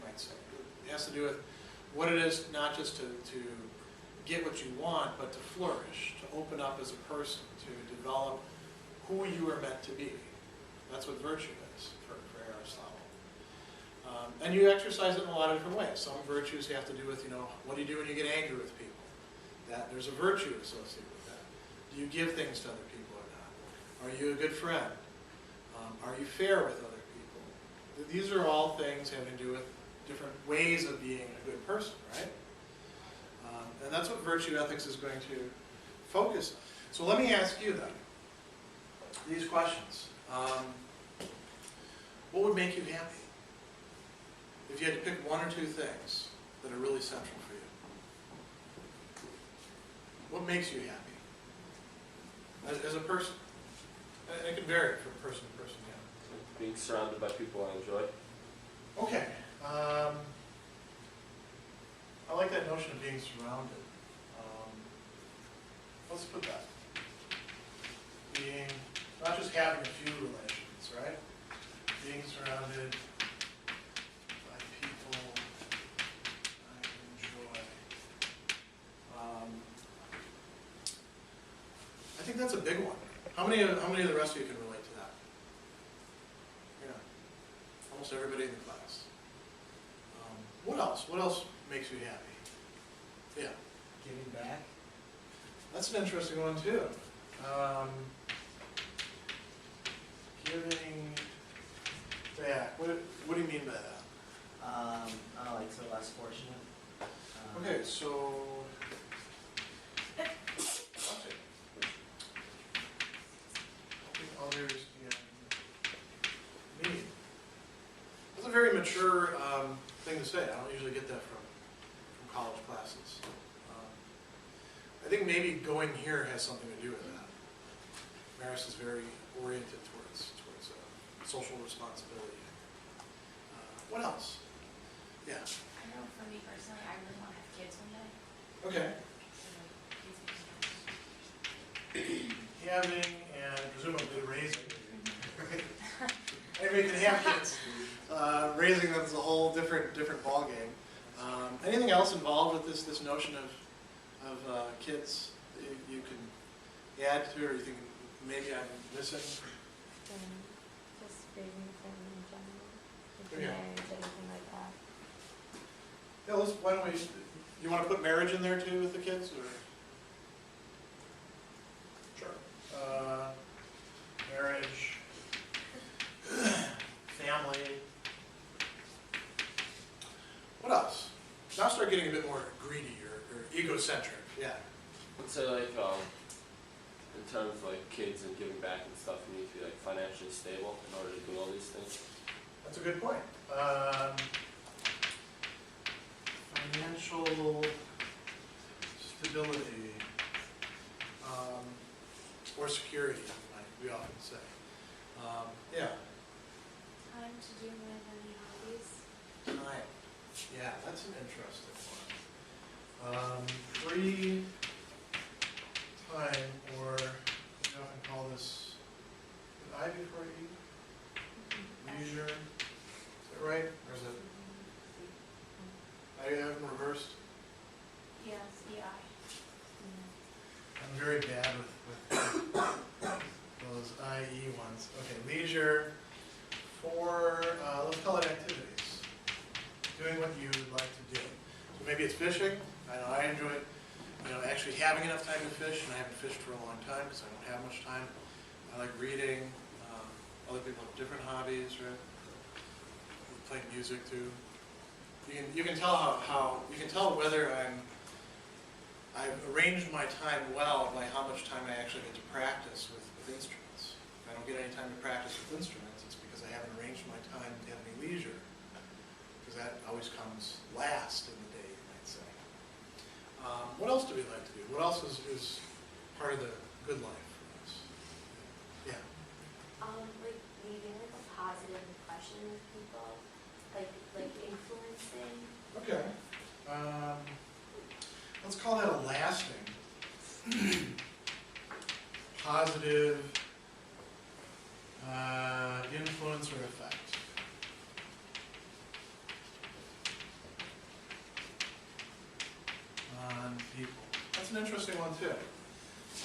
might say. It has to do with what it is, not just to get what you want, but to flourish, to open up as a person, to develop who you are meant to be. That's what virtue is for Aristotle. And you exercise it in a lot of different ways. Some virtues have to do with, what do you do when you get angry with people? That there's a virtue associated with that. Do you give things to other people or not? Are you a good friend? Are you fair with other people? These are all things having to do with different ways of being a good person, right? And that's what virtue ethics is going to focus on. So let me ask you then, these questions. What would make you happy? If you had to pick one or two things that are really central for you, what makes you happy as a person? And it can vary from person to person, yeah. Being surrounded by people I enjoy. Okay. I like that notion of being surrounded. Let's put that. Being, not just having a few relations, right? Being surrounded by people I enjoy. I think that's a big one. How many of the rest of you can relate to that? Yeah. Almost everybody in the class. What else? What else makes you happy? Yeah. Giving back. That's an interesting one too. Giving back. What do you mean by that? I don't know, like to the less fortunate. Okay, so helping others in need. That's a very mature thing to say. I don't usually get that from college classes. I think maybe going here has something to do with that. Marist is very oriented towards social responsibility. What else? Yeah. I know for me personally, I really want to have kids one day. Okay. Having and presumably raising. Anybody can have kids. Raising them is a whole different ballgame. Anything else involved with this notion of kids that you can add to, or you think maybe I'm missing? Just raising a family in general, like Okay. marriage, anything like that. Yeah, why don't we, you want to put marriage in there too with the kids, or? Sure. Marriage, family. What else? Now start getting a bit more greedy or egocentric, yeah. I'd say like in terms of like kids and giving back and stuff, you need to be like financially stable in order to do all these things. That's a good point. Financial stability, or security, like we often say. Yeah. Time to do my many hobbies. Time. Yeah, that's an interesting one. Free time, or we often call this, is it I before E? Leisure. Is that right? Or is it? I have them reversed. Yes, EI. I'm very bad with those IE ones. Okay, leisure for, let's call it activities. Doing what you would like to do. So maybe it's fishing. I know I enjoy, actually having enough time to fish, and I haven't fished for a long time because I don't have much time. I like reading. Other people have different hobbies, right? Playing music too. You can tell you can tell whether I've arranged my time well by how much time I actually get to practice with instruments. If I don't get any time to practice with instruments, it's because I haven't arranged my time to have any leisure. Because that always comes last in the day, you might say. What else do we like to do? What else is part of the good life for us? Yeah. Like leaving like a positive impression with people, like influencing. Okay. Let's call that a lasting, positive influence or effect. On people. That's an interesting one too.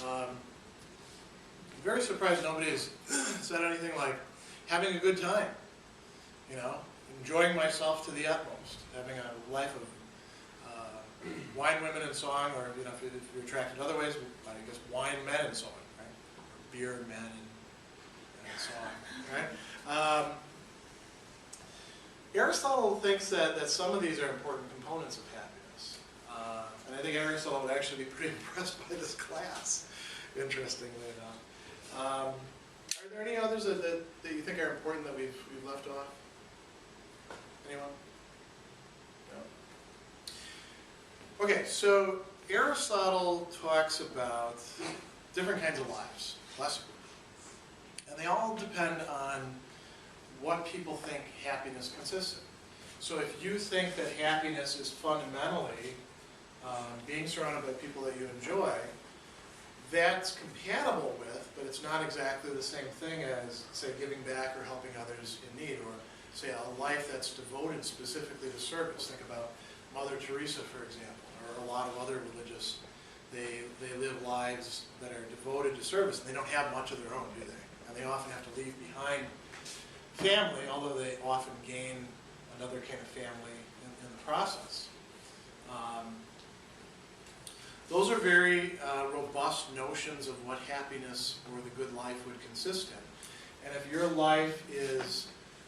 I'm very surprised nobody has said anything like having a good time, enjoying myself to the utmost, having a life of wine, women, and song, or if you're attracted other ways, I guess wine, men, and song, right? Beer, men, and song, right? Aristotle thinks that some of these are important components of happiness, and I think Aristotle would actually be pretty impressed by this class, interestingly enough. Are there any others that you think are important that we've left off? Anyone? No? Okay, so Aristotle talks about different kinds of lives, classical, and they all depend on what people think happiness consists of. So if you think that happiness is fundamentally being surrounded by people that you enjoy, that's compatible with, but it's not exactly the same thing as, say, giving back or helping others in need, or say a life that's devoted specifically to service. Think about Mother Teresa, for example, or a lot of other religious. They live lives that are devoted to service, and they don't have much of their own, do they? And they often have to leave behind family, although they often gain another kind of family in the process. Those are very robust notions of what happiness or the good life would consist in. And if your life is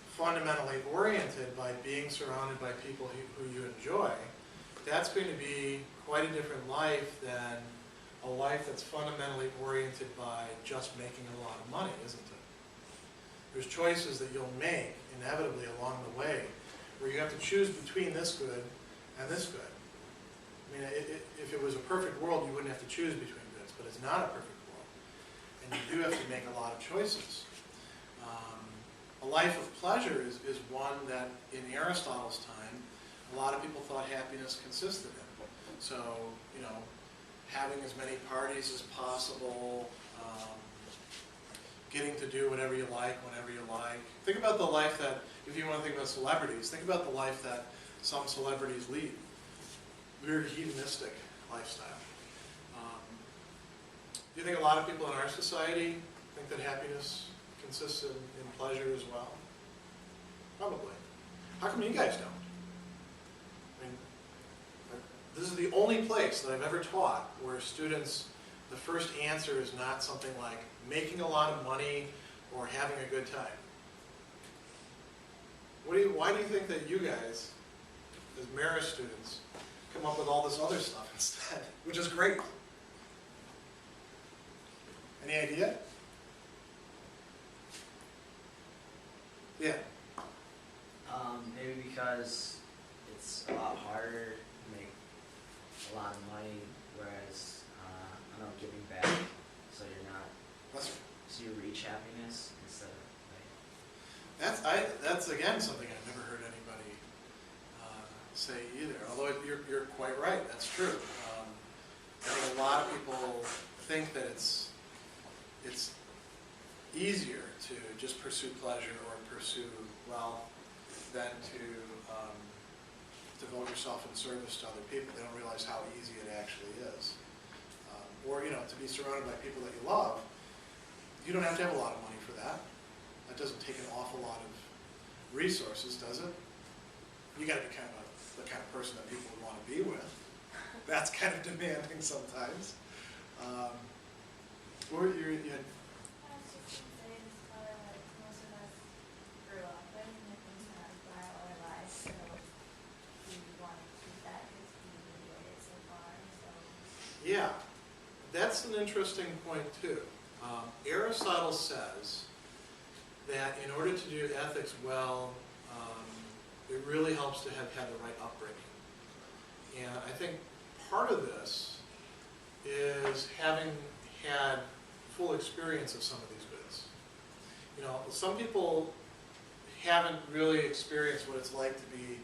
fundamentally oriented by being surrounded by people who you enjoy, that's going to be quite a different life than a life that's fundamentally oriented by just making a lot of money, isn't it? There's choices that you'll make inevitably along the way where you have to choose between this good and this good. I mean, if it was a perfect world, you wouldn't have to choose between goods, but it's not a perfect world. And you do have to make a lot of choices. A life of pleasure is one that, in Aristotle's time, a lot of people thought happiness consisted in. So, having as many parties as possible, getting to do whatever you like, whenever you like. Think about the life that, if you want to think about celebrities, think about the life that some celebrities lead. Very hedonistic lifestyle. Do you think a lot of people in our society think that happiness consists in pleasure as well? Probably. How come you guys don't? I mean, this is the only place that I've ever taught where students, the first answer is not something like making a lot of money or having a good time. Why do you think that you guys, as Marist students, come up with all this other stuff instead, which is great? Any idea? Yeah. Maybe because it's a lot harder to make a lot of money whereas, I don't know, giving back, so you're not, so you reach happiness instead of like. That's again something I've never heard anybody say either. Although you're quite right. That's true. I think a lot of people think that it's easier to just pursue pleasure or pursue wealth than to devote yourself in service to other people. They don't realize how easy it actually is. Or, to be surrounded by people that you love, you don't have to have a lot of money for that. That doesn't take an awful lot of resources, does it? You got to be the kind of person that people would want to be with. That's kind of demanding sometimes. Or you had, I was just gonna say, this color, like, most of us grew up with, and I think it's not by all our lives, so we want to keep that because we enjoyed it so far, so. yeah, that's an interesting point too. Aristotle says that in order to do ethics well, it really helps to have had the right upbringing. And I think part of this is having had full experience of some of these goods. Some people haven't really experienced what it's like to be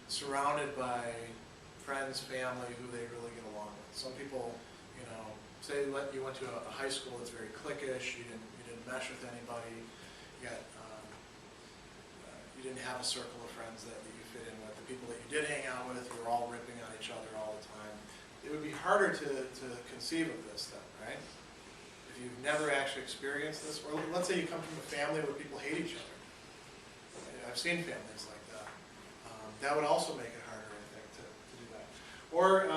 surrounded by friends, family who they really get along with. Some people, say you went to a high school that's very cliquish, you didn't mesh with anybody, you didn't have a circle of friends that you fit in with. The people that you did hang out with, you were all ripping on each other all the time. It would be harder to conceive of this then, right? If you've never actually experienced this, or let's say you come from a family where people hate each other. I've seen families like that. That would also make it harder, I think, to do that. Or,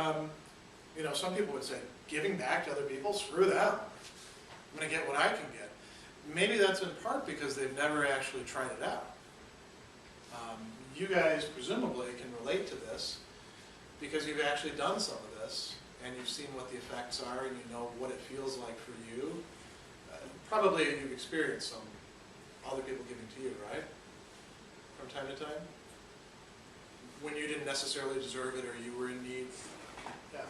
some people would say, giving back to other people, screw them. I'm going to get what I can get. Maybe that's in part because they've never actually tried it out. You guys presumably can relate to this because you've actually done some of this and you've seen what the effects are and you know what it feels like for you. Probably you've experienced some other people giving to you, right? From time to time? When you didn't necessarily deserve it or you were in need. Yeah.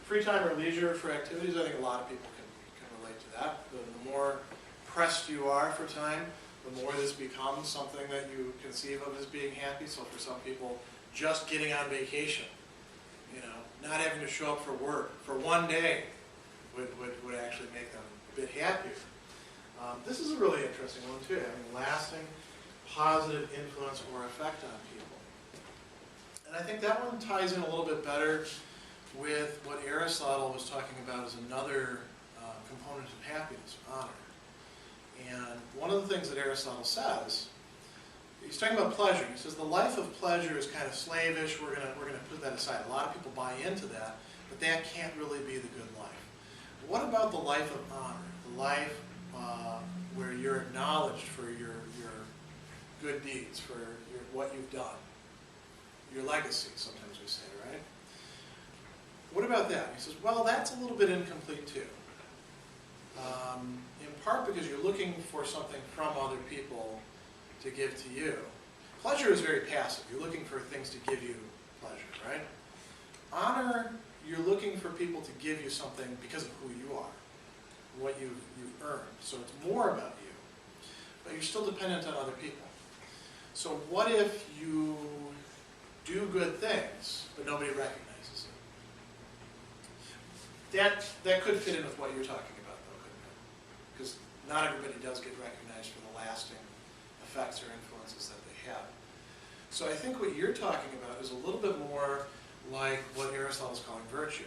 Free time or leisure for activities, I think a lot of people can relate to that. The more pressed you are for time, the more this becomes something that you conceive of as being happy. So for some people, just getting on vacation, not having to show up for work for one day would actually make them a bit happier. This is a really interesting one too, having lasting positive influence or effect on people. And I think that one ties in a little bit better with what Aristotle was talking about as another component of happiness, honor. And one of the things that Aristotle says, he's talking about pleasure. He says the life of pleasure is kind of slavish. We're gonna put that aside. A lot of people buy into that, but that can't really be the good life. What about the life of honor? The life where you're acknowledged for your good deeds, for what you've done, your legacy. Sometimes we say, right? What about that? He says, well, that's a little bit incomplete too. In part because you're looking for something from other people to give to you. Pleasure is very passive. You're looking for things to give you pleasure, right? Honor, you're looking for people to give you something because of who you are, what you've earned. So it's more about you, but you're still dependent on other people. So what if you do good things, but nobody recognizes it? That could fit in with what you're talking about, though, couldn't it? Because not everybody does get recognized for the lasting effects or influences that they have. So I think what you're talking about is a little bit more like what Aristotle is calling virtue.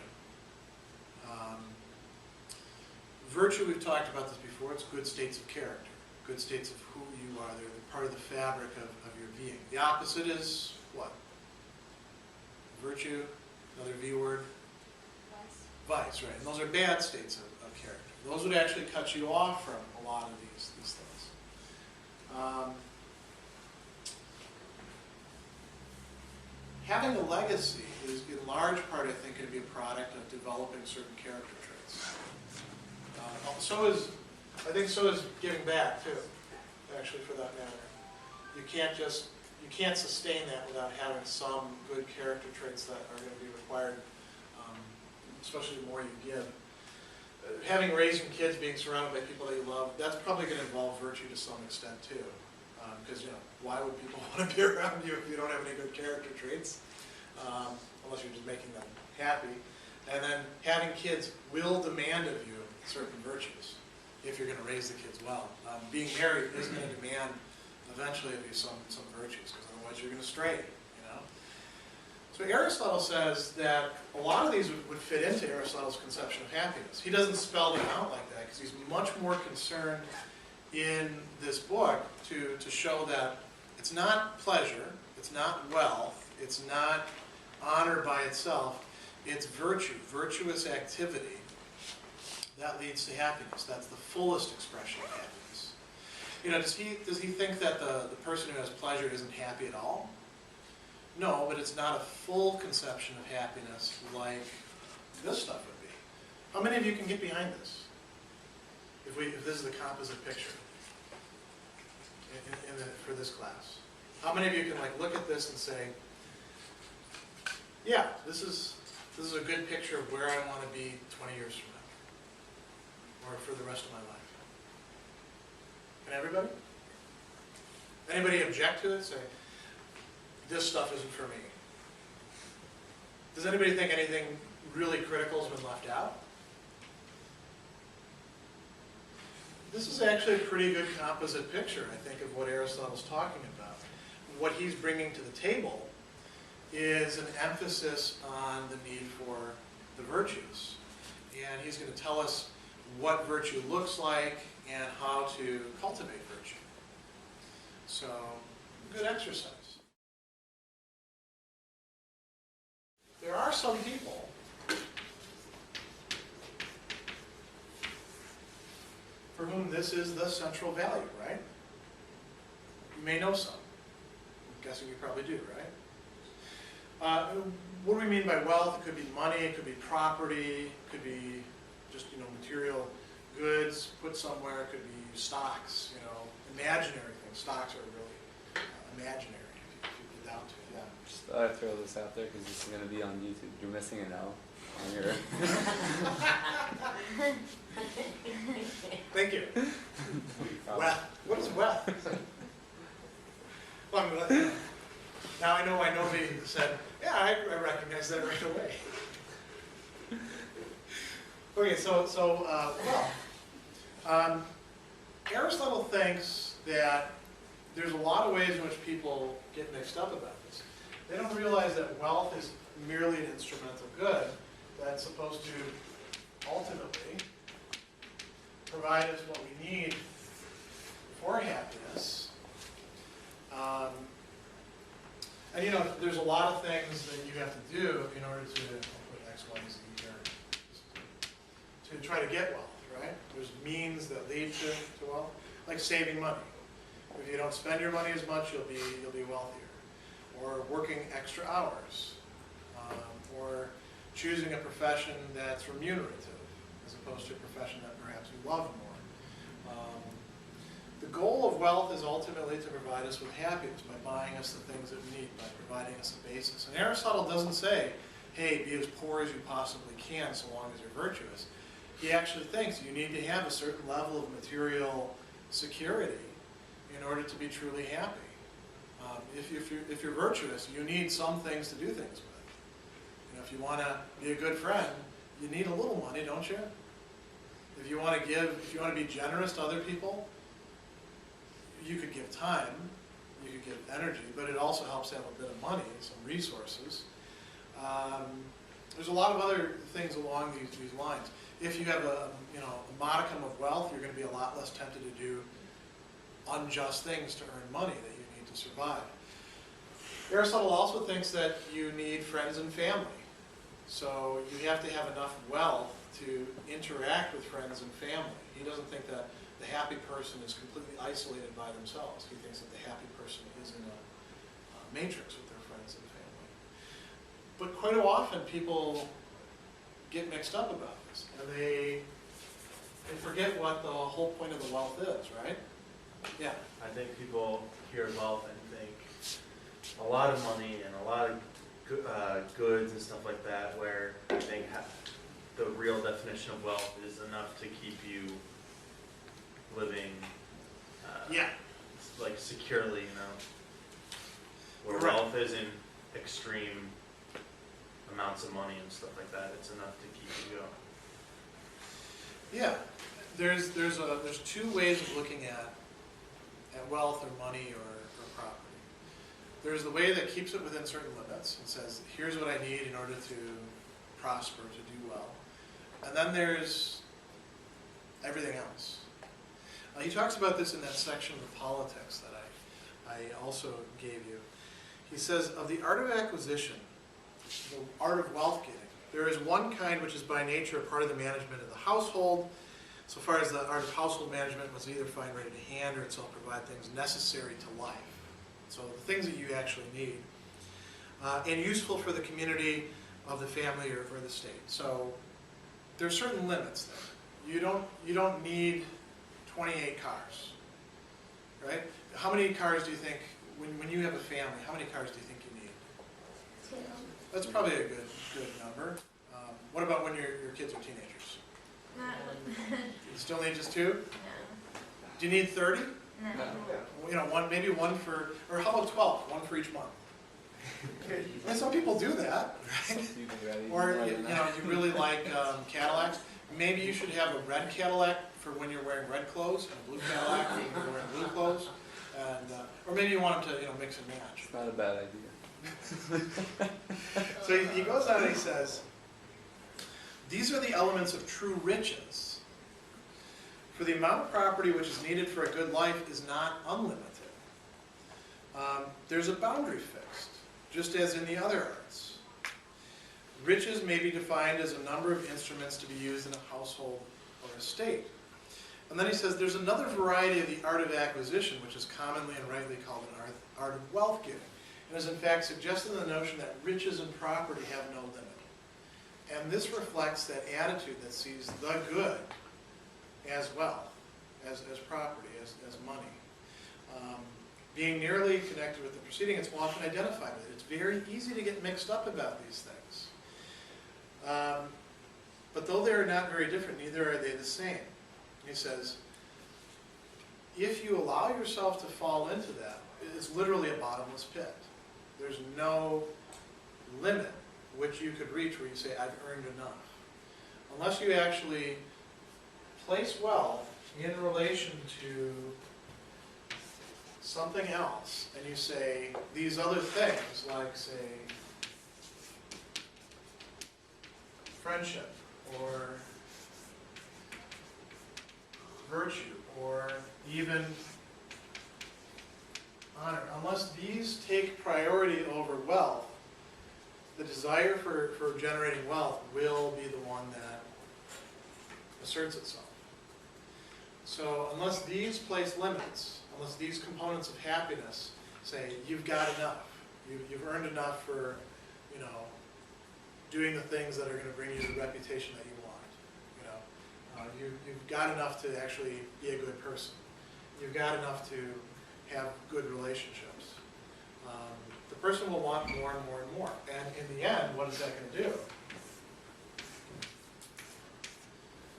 Virtue, we've talked about this before, it's good states of character, good states of who you are. They're part of the fabric of your being. The opposite is what? Virtue, another V word? Vice, right. And those are bad states of character. Those would actually cut you off from a lot of these things. Having a legacy is in large part, I think, going to be a product of developing certain character traits. I think so is giving back too, actually, for that matter. You can't just you can't sustain that without having some good character traits that are going to be required, especially the more you give. Having raising kids, being surrounded by people that you love, that's probably going to involve virtue to some extent too. Because, why would people want to be around you if you don't have any good character traits? Unless you're just making them happy. And then having kids will demand of you certain virtues if you're going to raise the kids well. Being married is going to demand eventually of you some virtues, because otherwise you're going to stray, So Aristotle says that a lot of these would fit into Aristotle's conception of happiness. He doesn't spell them out like that because he's much more concerned in this book to show that it's not pleasure, it's not wealth, it's not honor by itself, it's virtue, virtuous activity that leads to happiness. That's the fullest expression of happiness. Does he think that the person who has pleasure isn't happy at all? No, but it's not a full conception of happiness like this stuff would be. How many of you can get behind this? If this is the composite picture for this class. How many of you can look at this and say, yeah, this is a good picture of where I want to be 20 years from now, or for the rest of my life? Can everybody? Anybody object to it? Say, this stuff isn't for me. Does anybody think anything really critical has been left out? This is actually a pretty good composite picture, I think, of what Aristotle's talking about. What he's bringing to the table is an emphasis on the need for the virtues. And he's going to tell us what virtue looks like and how to cultivate virtue. So, good exercise. There are some people for whom this is the central value, right? You may know some. I'm guessing you probably do, right? What do we mean by wealth? It could be money, it could be property, it could be just, material goods put somewhere, it could be stocks, imaginary things. Stocks are really imaginary, if you get down to it, yeah. Just thought I'd throw this out there because this is going to be on YouTube. You're missing an L on your... Thank you. Well, what is wealth? Well, now I know why nobody said, yeah, I recognize that right away. Okay, so wealth. Aristotle thinks that there's a lot of ways in which people get mixed up about this. They don't realize that wealth is merely an instrumental good that's supposed to ultimately provide us what we need for happiness. And there's a lot of things that you have to do in order to put X, Y, Z here to try to get wealth, right? There's means that lead to wealth, like saving money. If you don't spend your money as much, you'll be wealthier. Or working extra hours, or choosing a profession that's remunerative as opposed to a profession that perhaps you love more. The goal of wealth is ultimately to provide us with happiness by buying us the things that we need, by providing us a basis. And Aristotle doesn't say, hey, be as poor as you possibly can so long as you're virtuous. He actually thinks you need to have a certain level of material security in order to be truly happy. If you're virtuous, you need some things to do things with. If you want to be a good friend, you need a little money, don't you? If you want to be generous to other people, you could give time, you could give energy, but it also helps to have a bit of money, some resources. There's a lot of other things along these lines. If you have a modicum of wealth, you're going to be a lot less tempted to do unjust things to earn money that you need to survive. Aristotle also thinks that you need friends and family. So you have to have enough wealth to interact with friends and family. He doesn't think that the happy person is completely isolated by themselves. He thinks that the happy person is in a matrix with their friends and family. But quite often people get mixed up about this, and they forget what the whole point of the wealth is, right? Yeah. I think people hear wealth and think a lot of money and a lot of goods and stuff like that, where I think the real definition of wealth is enough to keep you living like securely, you know, where Right. wealth isn't extreme amounts of money and stuff like that. It's enough to keep you going. Yeah, there's two ways of looking at wealth or money or property. There's the way that keeps it within certain limits and says, here's what I need in order to prosper, to do well. And then there's everything else. He talks about this in that section of politics that I also gave you. He says, of the art of acquisition, the art of wealth getting, there is one kind which is by nature a part of the management of the household, so far as the art of household management must either find ready to hand or itself provide things necessary to life. So the things that you actually need. And useful for the community of the family or the state. So there are certain limits there. You don't need 28 cars, right? How many cars do you think, when you have a family, how many cars do you think you need? 2. That's probably a good number. What about when your kids are teenagers? No. You still need just 2? No. Do you need 30? No. You know, maybe one for, or how about 12? One for each month. And some people do that, right? Or you really like Cadillacs. Maybe you should have a red Cadillac for when you're wearing red clothes, and a blue Cadillac for when you're wearing blue clothes, and or maybe you want them to mix and match. It's not a bad idea. So he goes on and he says, these are the elements of true riches. For the amount of property which is needed for a good life is not unlimited. There's a boundary fixed, just as in the other arts. Riches may be defined as a number of instruments to be used in a household or a state. And then he says there's another variety of the art of acquisition, which is commonly and rightly called an art of wealth giving, and is in fact suggesting the notion that riches and property have no limit. And this reflects that attitude that sees the good as wealth, as property, as money. Being nearly connected with the preceding, it's often identified with it. It's very easy to get mixed up about these things. But though they're not very different, neither are they the same. He says, if you allow yourself to fall into that, it's literally a bottomless pit. There's no limit which you could reach where you say, I've earned enough. Unless you actually place wealth in relation to something else, and you say, these other things, like, say, friendship, or virtue, or even honor, unless these take priority over wealth, the desire for generating wealth will be the one that asserts itself. So unless these place limits, unless these components of happiness say, you've got enough, you've earned enough for, doing the things that are going to bring you the reputation that you want. You've got enough to actually be a good person. You've got enough to have good relationships. The person will want more and more and more. And in the end, what is that going to do?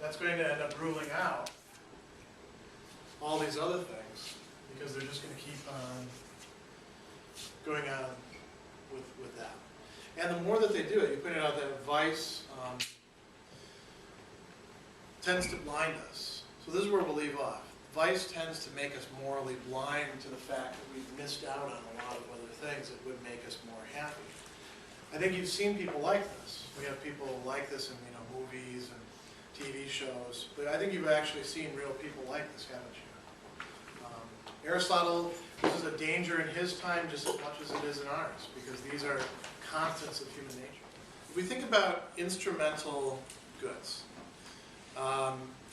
That's going to end up ruling out all these other things, because they're just going to keep on going on with that. And the more that they do it, you pointed out that vice tends to blind us. So this is where we'll leave off. Vice tends to make us morally blind to the fact that we've missed out on a lot of other things that would make us more happy. I think you've seen people like this. We have people like this in movies and TV shows, but I think you've actually seen real people like this, haven't you? Aristotle, this is a danger in his time just as much as it is in ours, because these are constants of human nature. If we think about instrumental goods,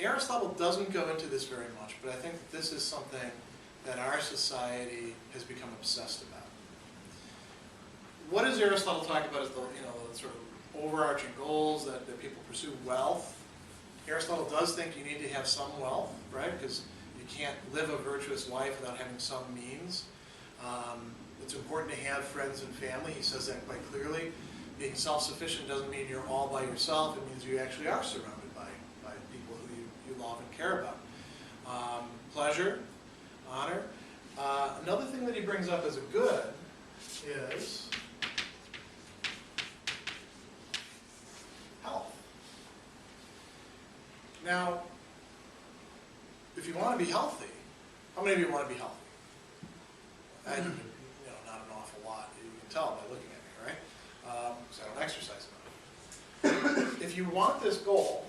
Aristotle doesn't go into this very much, but I think that this is something that our society has become obsessed about. What does Aristotle talk about as the sort of overarching goals that people pursue? Wealth. Aristotle does think you need to have some wealth, right? Because you can't live a virtuous life without having some means. It's important to have friends and family. He says that quite clearly. Being self-sufficient doesn't mean you're all by yourself. It means you actually are surrounded by people who you love and care about. Pleasure, honor. Another thing that he brings up as a good is health. Now, if you want to be healthy, how many of you want to be healthy? Not an awful lot. You can tell by looking at me, right? Because I don't exercise enough. If you want this goal,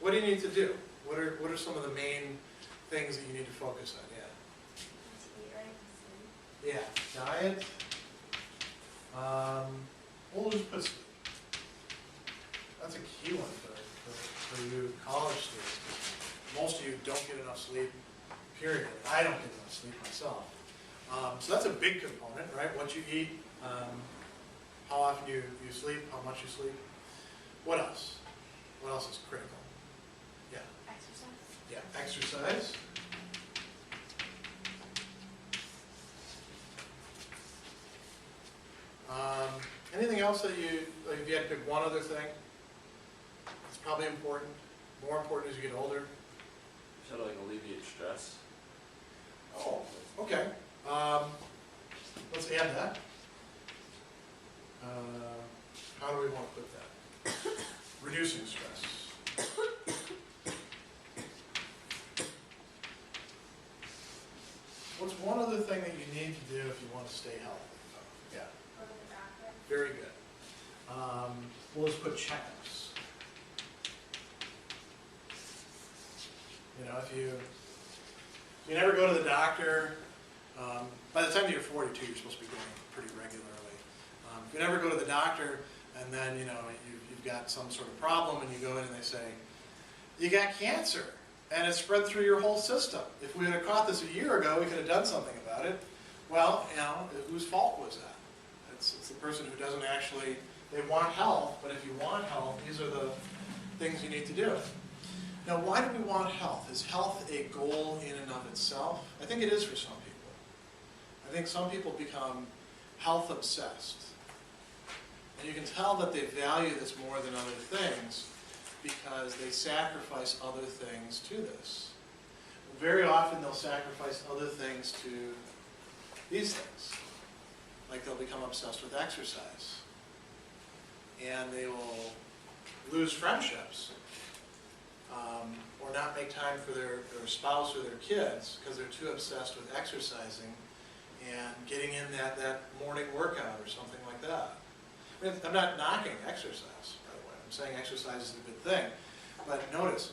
what do you need to do? What are some of the main things that you need to focus on? Yeah. Yeah, diet. We'll just put sleep. That's a key one for you college students. Most of you don't get enough sleep, period. I don't get enough sleep myself. So that's a big component, right? What you eat, how often you sleep, how much you sleep. What else? What else is critical? Yeah. Exercise. Yeah, exercise. Anything else that like if you had to pick one other thing, it's probably important, more important as you get older. Should like alleviate stress. Oh, okay. Let's add that. How do we want to put that? Reducing stress. What's one other thing that you need to do if you want to stay healthy? Yeah. Go to the doctor. Very good. We'll just put checkups. You know, if you never go to the doctor, by the time you're 42, you're supposed to be going pretty regularly. If you never go to the doctor and then, you've got some sort of problem and you go in and they say, you got cancer and it's spread through your whole system. If we had caught this a year ago, we could have done something about it. Well, whose fault was that? It's the person who doesn't actually, they want health, but if you want health, these are the things you need to do. Now, why do we want health? Is health a goal in and of itself? I think it is for some people. I think some people become health obsessed. And you can tell that they value this more than other things because they sacrifice other things to this. Very often they'll sacrifice other things to these things. Like they'll become obsessed with exercise. And they will lose friendships. Or not make time for their spouse or their kids because they're too obsessed with exercising and getting in that morning workout or something like that. I mean, I'm not knocking exercise, by the way. I'm saying exercise is a good thing. But notice,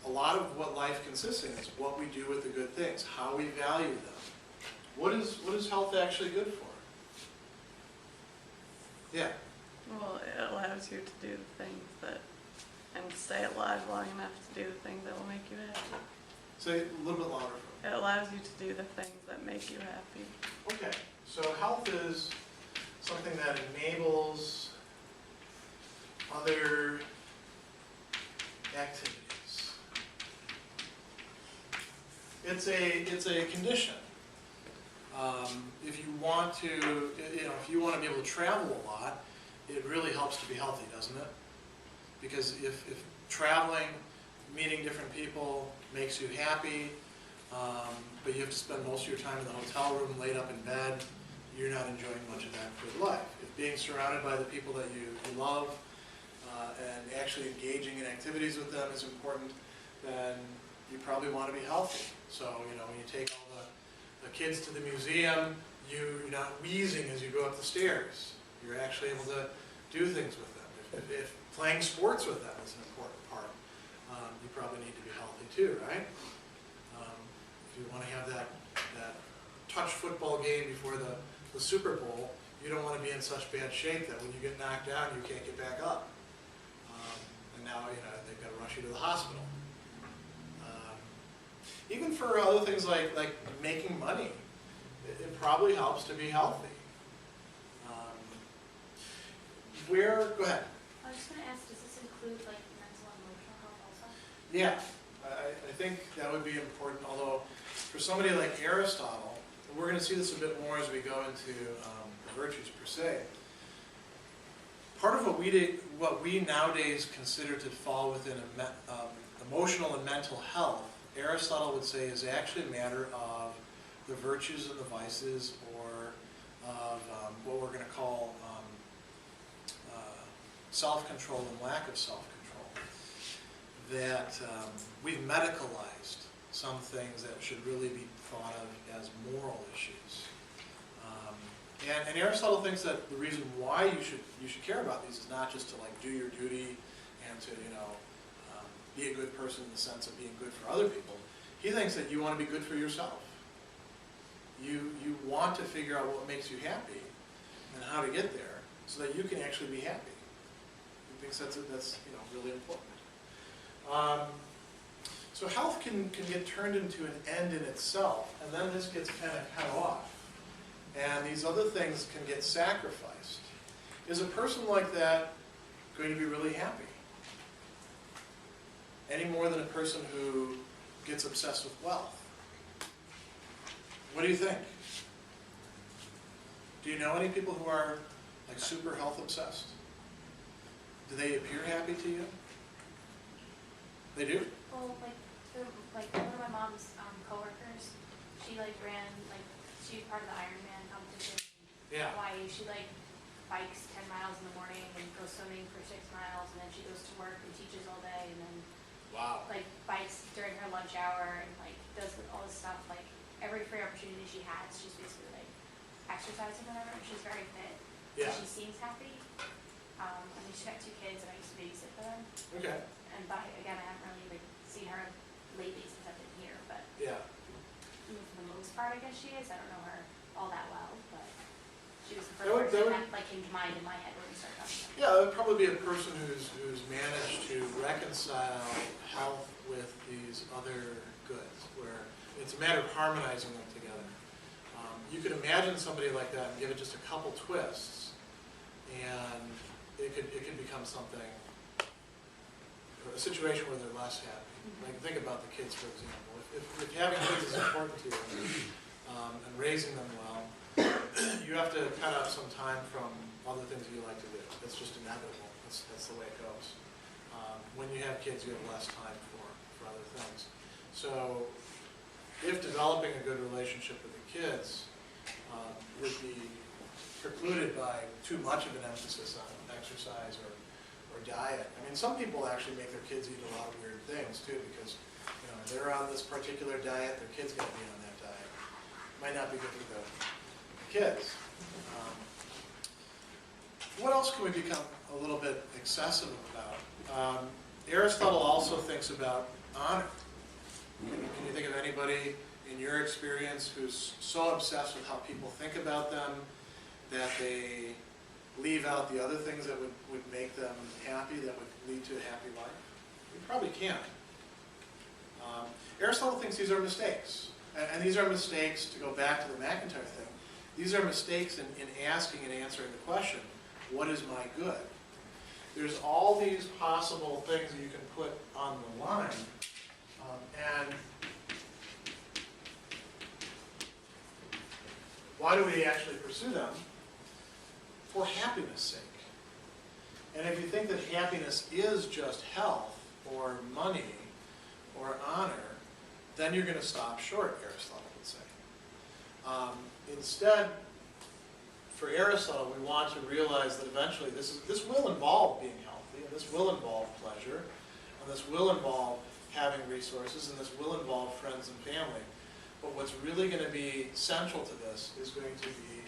a lot of what life consists in is what we do with the good things, how we value them. What is health actually good for? Yeah? Well, it allows you to do the things that, and stay alive long enough to do the things that will make you happy. Say a little bit louder. It allows you to do the things that make you happy. Okay, so health is something that enables other activities. It's a condition. If you want to, if you want to be able to travel a lot, it really helps to be healthy, doesn't it? Because if traveling, meeting different people makes you happy, but you have to spend most of your time in the hotel room, laid up in bed, you're not enjoying much of that good life. If being surrounded by the people that you love and actually engaging in activities with them is important, then you probably want to be healthy. So, when you take all the kids to the museum, you're not wheezing as you go up the stairs. You're actually able to do things with them. If playing sports with them is an important part, you probably need to be healthy too, right? If you want to have that touch football game before the Super Bowl, you don't want to be in such bad shape that when you get knocked down, you can't get back up. And now, they've got to rush you to the hospital. Even for other things like making money, it probably helps to be healthy. Go ahead. I was just going to ask, does this include mental and emotional health also? Yeah, I think that would be important, although for somebody like Aristotle, we're going to see this a bit more as we go into the virtues per se. Part of what we nowadays consider to fall within emotional and mental health, Aristotle would say is actually a matter of the virtues and the vices, or of what we're going to call self-control and lack of self-control. That we've medicalized some things that should really be thought of as moral issues. And Aristotle thinks that the reason why you should care about these is not just to like do your duty and to be a good person in the sense of being good for other people. He thinks that you want to be good for yourself. You want to figure out what makes you happy and how to get there so that you can actually be happy. He thinks that's really important. So health can get turned into an end in itself, and then this gets kind of cut off. And these other things can get sacrificed. Is a person like that going to be really happy? Any more than a person who gets obsessed with wealth? What do you think? Do you know any people who are like super health obsessed? Do they appear happy to you? They do? Well, like one of my mom's coworkers, she she's part of the Ironman competition in Yeah. Hawaii. She bikes 10 miles in the morning and goes swimming for 6 miles, and then she goes to work and teaches all day, and then Wow. bikes during her lunch hour and does all this stuff. Every free opportunity she has, she's basically exercising or whatever. And she's very fit. Yeah. She seems happy. She's got 2 kids, and I used to babysit for them. Okay. But again, I haven't really seen her lately since I've been here. But Yeah. for the most part, I guess she is. I don't know her all that well, but she was the That would- first person that came to mind in my head when we started talking about it. Yeah, that would probably be a person who's managed to reconcile health with these other goods, where it's a matter of harmonizing them together. You could imagine somebody like that and give it just a couple twists, and it could become something, a situation where they're less happy. Think about the kids, for example. If having kids is important to you, and raising them well, you have to cut out some time from other things that you like to do. That's just inevitable. That's the way it goes. When you have kids, you have less time for other things. So if developing a good relationship with the kids would be precluded by too much of an emphasis on exercise or diet. I mean, some people actually make their kids eat a lot of weird things too, because they're on this particular diet, their kid's going to be on that diet. Might not be good for the kids. What else can we become a little bit excessive about? Aristotle also thinks about honor. Can you think of anybody in your experience who's so obsessed with how people think about them that they leave out the other things that would make them happy, that would lead to a happy life? You probably can't. Aristotle thinks these are mistakes. And these are mistakes, to go back to the McIntyre thing, these are mistakes in asking and answering the question, what is my good? There's all these possible things that you can put on the line, and why do we actually pursue them? For happiness' sake. And if you think that happiness is just health, or money, or honor, then you're going to stop short, Aristotle would say. Instead, for Aristotle, we want to realize that eventually this will involve being healthy, and this will involve pleasure, and this will involve having resources, and this will involve friends and family. But what's really going to be central to this is going to be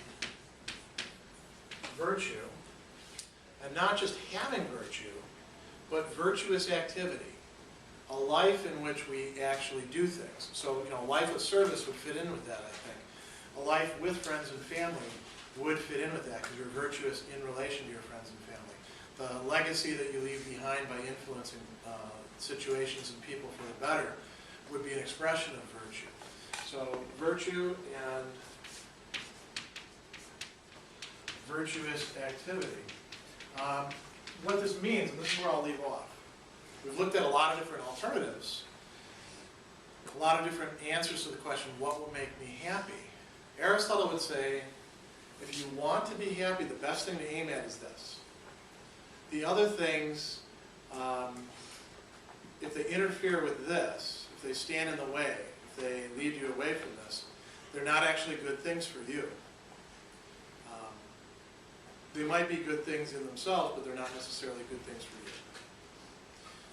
virtue, and not just having virtue, but virtuous activity. A life in which we actually do things. So, a life of service would fit in with that, I think. A life with friends and family would fit in with that, because you're virtuous in relation to your friends and family. The legacy that you leave behind by influencing situations and people for the better would be an expression of virtue. So, virtue and virtuous activity. What this means, and this is where I'll leave off. We've looked at a lot of different alternatives, a lot of different answers to the question, what will make me happy? Aristotle would say, if you want to be happy, the best thing to aim at is this. The other things, if they interfere with this, if they stand in the way, if they lead you away from this, they're not actually good things for you. They might be good things in themselves, but they're not necessarily good things for you.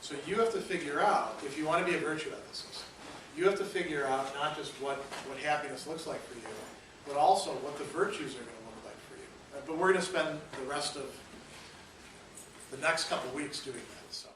So you have to figure out, if you want to be a virtue ethicist, you have to figure out not just what happiness looks like for you, but also what the virtues are going to look like for you. But we're going to spend the rest of the next couple weeks doing that. So.